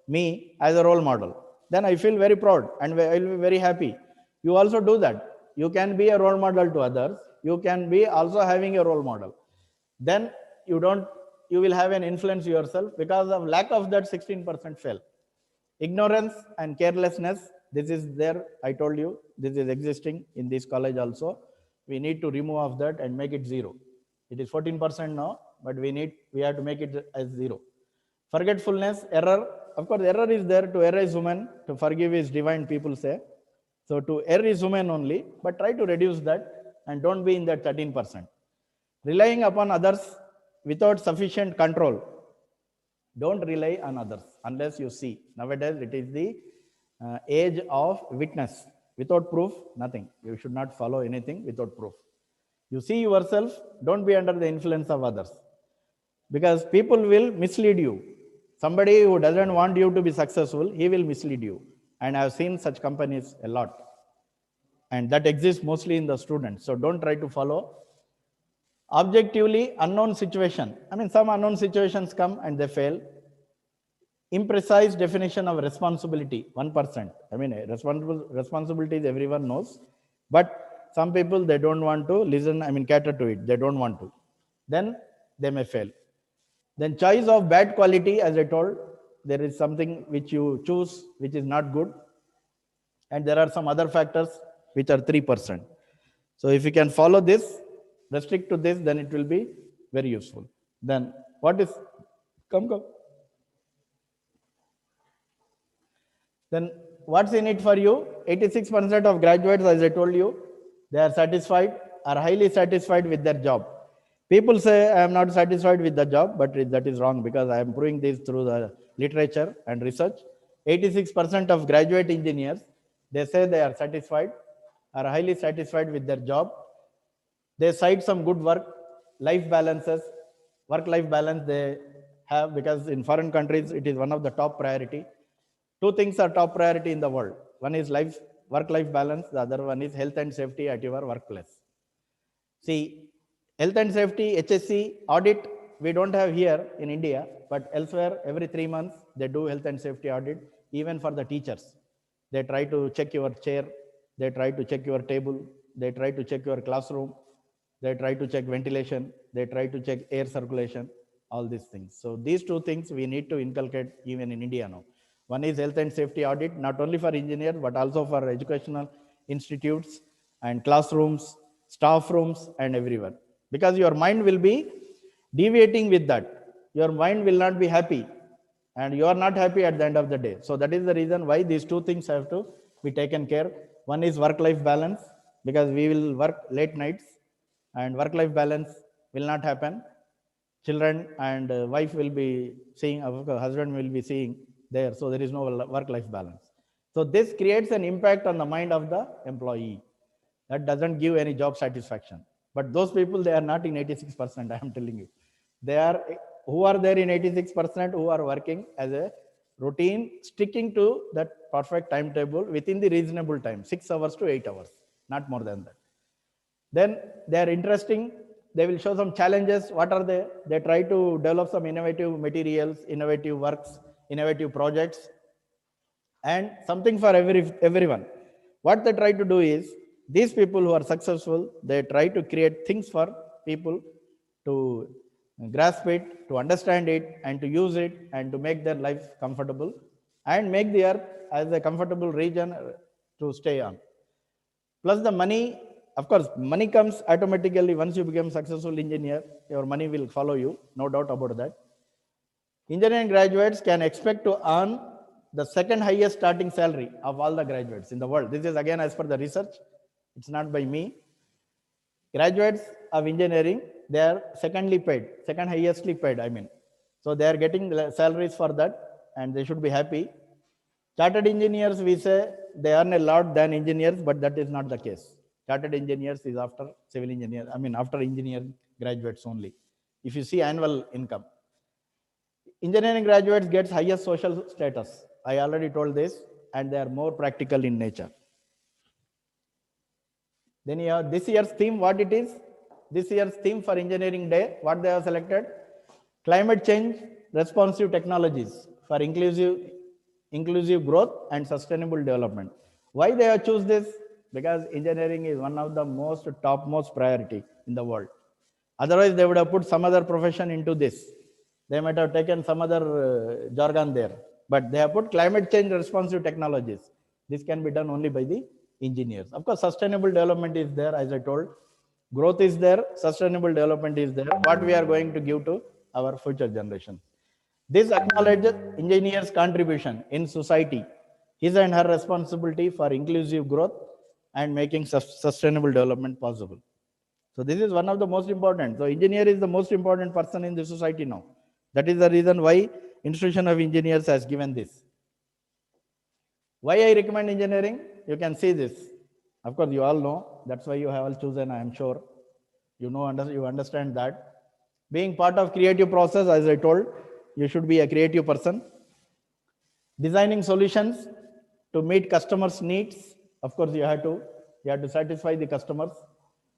me as a role model, then I feel very proud and I will be very happy. You also do that. You can be a role model to others. You can be also having a role model. Then you will have an influence yourself. Because of lack of that, 16% fail. Ignorance and carelessness, this is there. I told you, this is existing in this college also. We need to remove of that and make it zero. It is 14% now, but we have to make it as zero. Forgetfulness, error. Of course, error is there. To err is human, to forgive is divine, people say. So to err is human only, but try to reduce that and don't be in that 13%. Relying upon others without sufficient control. Don't rely on others unless you see. Nowadays, it is the age of witness. Without proof, nothing. You should not follow anything without proof. You see yourself, don't be under the influence of others. Because people will mislead you. Somebody who doesn't want you to be successful, he will mislead you. And I have seen such companies a lot. And that exists mostly in the students. So don't try to follow. Objectively unknown situation. I mean, some unknown situations come and they fail. Imprecise definition of responsibility, 1%. I mean, responsibilities everyone knows. But some people, they don't want to listen, cater to it. They don't want to. Then they may fail. Then choice of bad quality, as I told, there is something which you choose which is not good. And there are some other factors which are 3%. So if you can follow this, restrict to this, then it will be very useful. Then what is, come. Then what's in it for you? 86% of graduates, as I told you, they are satisfied, are highly satisfied with their job. People say, I am not satisfied with the job, but that is wrong because I am proving this through the literature and research. 86% of graduate engineers, they say they are satisfied, are highly satisfied with their job. They cite some good life balances, work-life balance they have, because in foreign countries, it is one of the top priority. Two things are top priority in the world. One is work-life balance. The other one is health and safety at your workplace. See, health and safety, HSC, audit, we don't have here in India, but elsewhere, every 3 months, they do health and safety audit, even for the teachers. They try to check your chair. They try to check your table. They try to check your classroom. They try to check ventilation. They try to check air circulation, all these things. So these two things we need to inculcate even in India now. One is health and safety audit, not only for engineers, but also for educational institutes and classrooms, staff rooms, and everywhere. Because your mind will be deviating with that. Your mind will not be happy. And you are not happy at the end of the day. So that is the reason why these two things have to be taken care. One is work-life balance, because we will work late nights and work-life balance will not happen. Children and wife will be seeing, husband will be seeing there. So there is no work-life balance. So this creates an impact on the mind of the employee. That doesn't give any job satisfaction. But those people, they are not in 86%, I am telling you. They are, who are there in 86%, who are working as a routine, sticking to that perfect timetable within the reasonable time, 6 hours to 8 hours, not more than that. Then they are interesting. They will show some challenges. What are they? They try to develop some innovative materials, innovative works, innovative projects, and something for everyone. What they try to do is, these people who are successful, they try to create things for people to grasp it, to understand it, and to use it, and to make their life comfortable, and make the earth as a comfortable region to stay on. Plus the money, of course, money comes automatically. Once you become successful engineer, your money will follow you, no doubt about that. Engineering graduates can expect to earn the second highest starting salary of all the graduates in the world. This is again as per the research. It's not by me. Graduates of engineering, they are second highestly paid, So they are getting salaries for that, and they should be happy. Chartered engineers, we say they earn a lot than engineers, but that is not the case. Chartered engineers is after civil engineer, after engineering graduates only. If you see annual income. Engineering graduates gets highest social status. I already told this, and they are more practical in nature. Then you have this year's theme, what it is? This year's theme for Engineering Day, what they have selected? Climate change, responsive technologies for inclusive inclusive growth and sustainable development. Why they have choose this? Because engineering is one of the most topmost priority in the world. Otherwise, they would have put some other profession into this. They might have taken some other jargon there, but they have put climate change responsive technologies. This can be done only by the engineers. Of course, sustainable development is there, as I told. Growth is there, sustainable development is there. What we are going to give to our future generation. This acknowledges engineers' contribution in society, his and her responsibility for inclusive growth and making sustainable development possible. So this is one of the most important. So engineer is the most important person in the society now. That is the reason why Institution of Engineers has given this. Why I recommend engineering? You can see this. Of course, you all know. That's why you have all chosen, I am sure. You know, you understand that. Being part of creative process, as I told, you should be a creative person. Designing solutions to meet customers' needs. Of course, you have to satisfy the customers.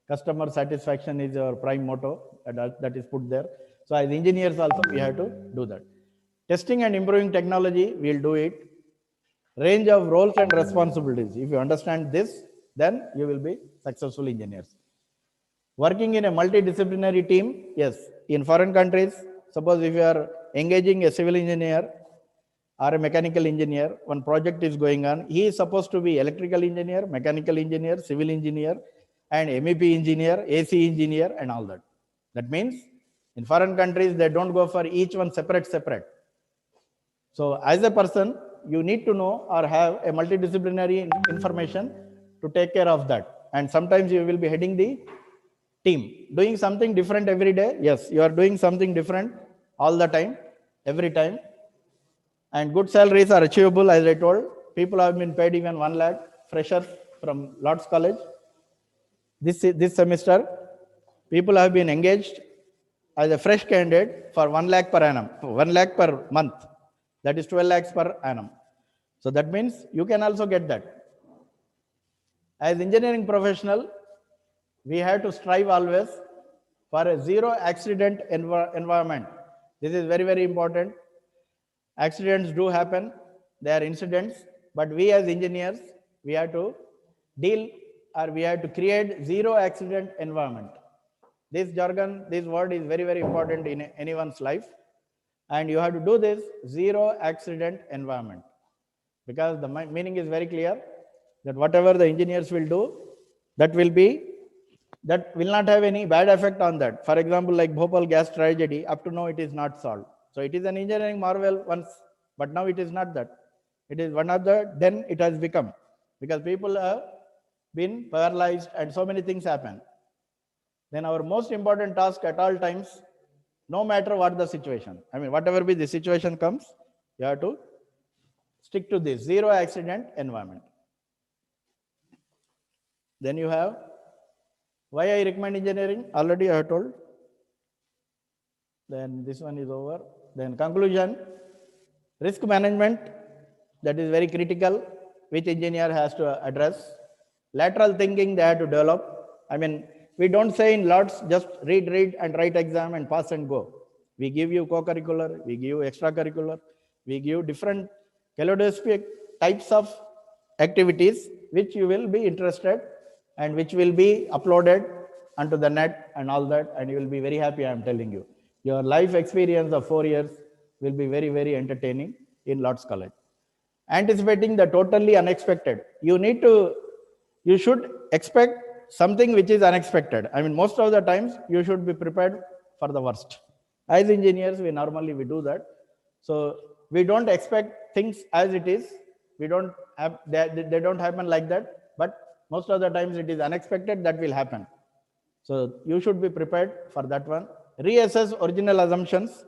Customer satisfaction is your prime motto that is put there. So as engineers also, we have to do that. Testing and improving technology, we'll do it. Range of roles and responsibilities. If you understand this, then you will be successful engineers. Working in a multidisciplinary team, yes. In foreign countries, suppose if you are engaging a civil engineer or a mechanical engineer, one project is going on, he is supposed to be electrical engineer, mechanical engineer, civil engineer, and MEP engineer, AC engineer, and all that. That means in foreign countries, they don't go for each one separate. So as a person, you need to know or have a multidisciplinary information to take care of that. And sometimes you will be heading the team, doing something different every day. Yes, you are doing something different all the time, every time. And good salaries are achievable, as I told. People have been paid even 1 lakh, freshers from Lord's College. This semester, people have been engaged as a fresh candidate for 1 lakh per annum, 1 lakh per month. That is 12 lakhs per annum. So that means you can also get that. As engineering professional, we have to strive always for a zero accident environment. This is very, very important. Accidents do happen. They are incidents. But we as engineers, we have to deal or we have to create zero accident environment. This jargon, this word is very, very important in anyone's life. And you have to do this zero accident environment. Because the meaning is very clear that whatever the engineers will do, that will not have any bad effect on that. For example, like Bhopal gas tragedy, up to now it is not solved. So it is an engineering marvel once, but now it is not that. It is one of the, then it has become. Because people have been paralyzed and so many things happen. Then our most important task at all times, no matter what the situation, I mean, whatever be the situation comes, you have to stick to this zero accident environment. Then you have, why I recommend engineering, already I have told. Then this one is over. Then conclusion, risk management, that is very critical, which engineer has to address. Lateral thinking they have to develop. I mean, we don't say in lots, just read and write exam and pass and go. We give you co-curricular, we give you extracurricular, we give different kaleidoscopic types of activities which you will be interested and which will be uploaded onto the net and all that, and you will be very happy, I am telling you. Your life experience of 4 years will be very, very entertaining in Lord's College. Anticipating the totally unexpected. You should expect something which is unexpected. I mean, most of the times you should be prepared for the worst. As engineers, we normally do that. So we don't expect things as it is. We don't have, they don't happen like that, but most of the times it is unexpected that will happen. So you should be prepared for that one. Reassess original assumptions.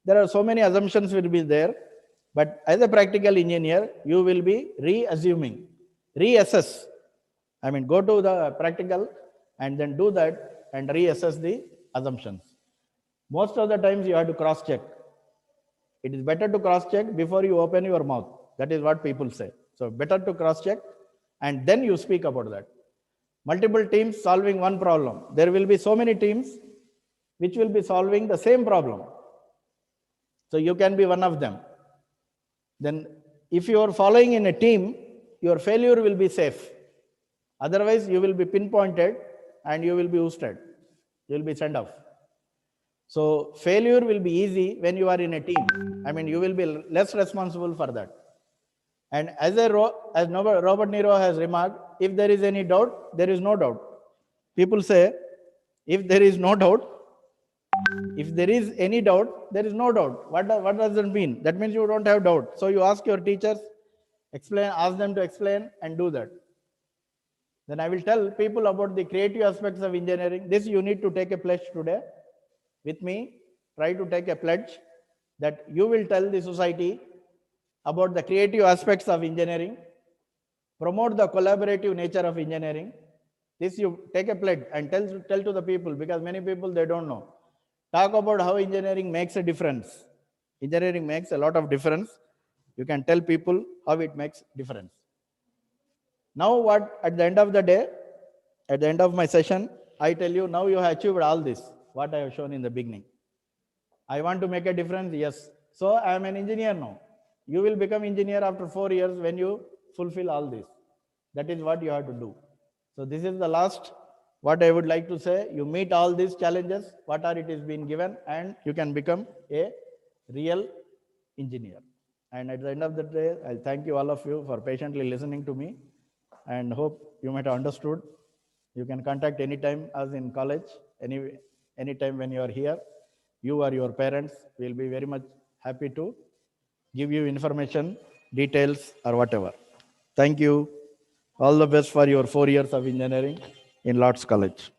There are so many assumptions will be there, but as a practical engineer, you will be reassuming, reassess. I mean, go to the practical and then do that and reassess the assumptions. Most of the times you have to cross-check. It is better to cross-check before you open your mouth. That is what people say. So better to cross-check and then you speak about that. Multiple teams solving one problem. There will be so many teams which will be solving the same problem. So you can be one of them. Then if you are following in a team, your failure will be safe. Otherwise, you will be pinpointed and you will be ousted. You will be sent off. So failure will be easy when you are in a team. I mean, you will be less responsible for that. And as Robert Nero has remarked, if there is any doubt, there is no doubt. People say, if there is no doubt, if there is any doubt, there is no doubt. What does that mean? That means you don't have doubt. So you ask your teachers, ask them to explain and do that. Then I will tell people about the creative aspects of engineering. This you need to take a pledge today with me. Try to take a pledge that you will tell the society about the creative aspects of engineering, promote the collaborative nature of engineering. This you take a pledge and tell to the people, because many people, they don't know. Talk about how engineering makes a difference. Engineering makes a lot of difference. You can tell people how it makes difference. Now what, at the end of the day, at the end of my session, I tell you, now you have achieved all this, what I have shown in the beginning. I want to make a difference, yes. So I am an engineer now. You will become engineer after 4 years when you fulfill all this. That is what you have to do. So this is the last, what I would like to say. You meet all these challenges, whatever it is been given, and you can become a real engineer. And at the end of the day, I thank you, all of you, for patiently listening to me, and hope you might have understood. You can contact anytime us in college, anytime when you are here. You or your parents will be very much happy to give you information, details, or whatever. Thank you. All the best for your 4 years of engineering in Lord's College.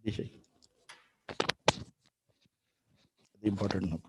The important.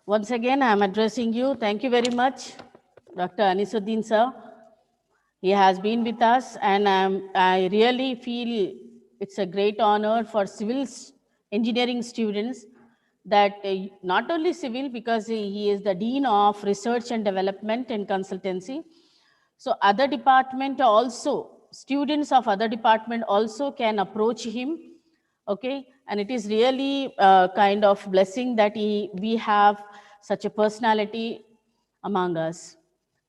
Once again, I am addressing you. Thank you very much, Dr. Anisuddin sir. He has been with us, and I really feel it's a great honor for civil engineering students that not only civil, because he is the Dean of Research and Development and Consultancy. So other department also, students of other department also can approach him. Okay, and it is really a kind of blessing that we have such a personality among us.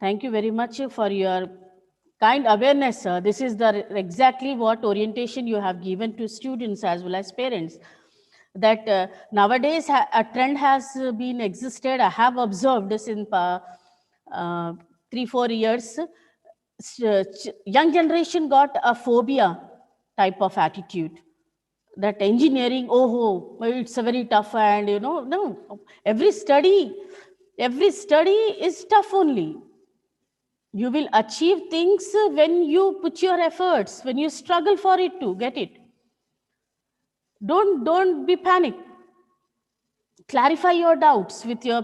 Thank you very much for your kind awareness, sir. This is exactly what orientation you have given to students as well as parents. That nowadays a trend has been existed. I have observed this in 3-4 years. Young generation got a phobia type of attitude, that engineering, oh, it's a very tough, and no, every study is tough only. You will achieve things when you put your efforts, when you struggle for it to get it. Don't be panic. Clarify your doubts with your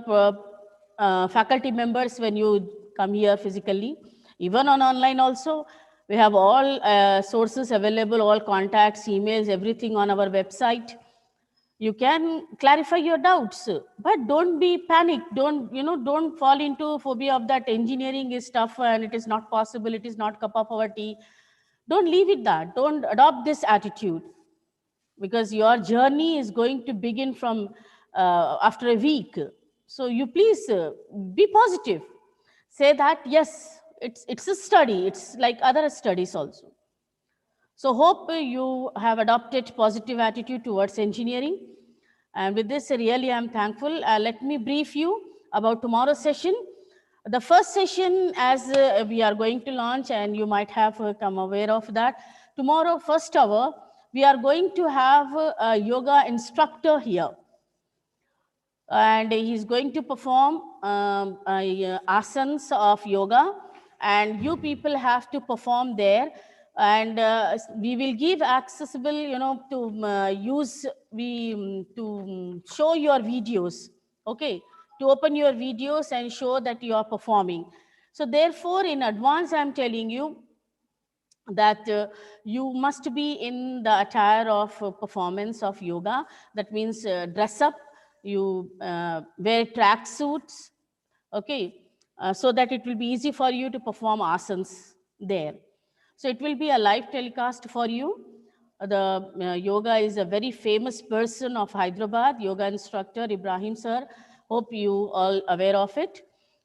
faculty members when you come here physically. Even on online also, we have all sources available, all contacts, emails, everything on our website. You can clarify your doubts, but don't be panic. Don't fall into phobia of that engineering is tough and it is not possible, it is not cup of our tea. Don't leave it that. Don't adopt this attitude, because your journey is going to begin from after a week. So you please be positive. Say that, yes, it's a study. It's like other studies also. So hope you have adopted positive attitude towards engineering. And with this, really, I'm thankful. Let me brief you about tomorrow's session. The first session, as we are going to launch, and you might have come aware of that, tomorrow, first hour, we are going to have a yoga instructor here. and he's going to perform asanas of yoga, and you people have to perform there. And we will give accessible, to use, to show your videos, okay, to open your videos and show that you are performing. So therefore, in advance, I'm telling you that you must be in the attire of performance of yoga. That means dress up, you wear track suits, okay, so that it will be easy for you to perform asanas there. So it will be a live telecast for you. The yoga is a very famous person of Hyderabad, yoga instructor Ibrahim sir. Hope you all aware of it.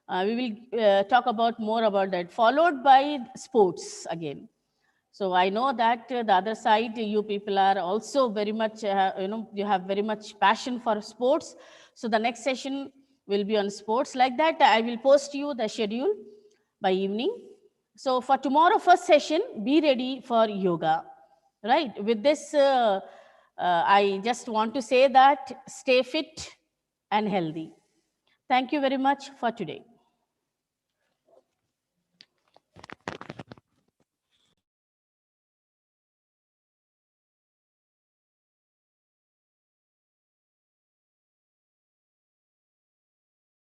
We will talk about more about that, followed by sports again. So I know that the other side, you people are also very much, you have very much passion for sports. So the next session will be on sports. Like that, I will post you the schedule by evening. So for tomorrow first session, be ready for yoga, right? With this, I just want to say that stay fit and healthy. Thank you very much for today.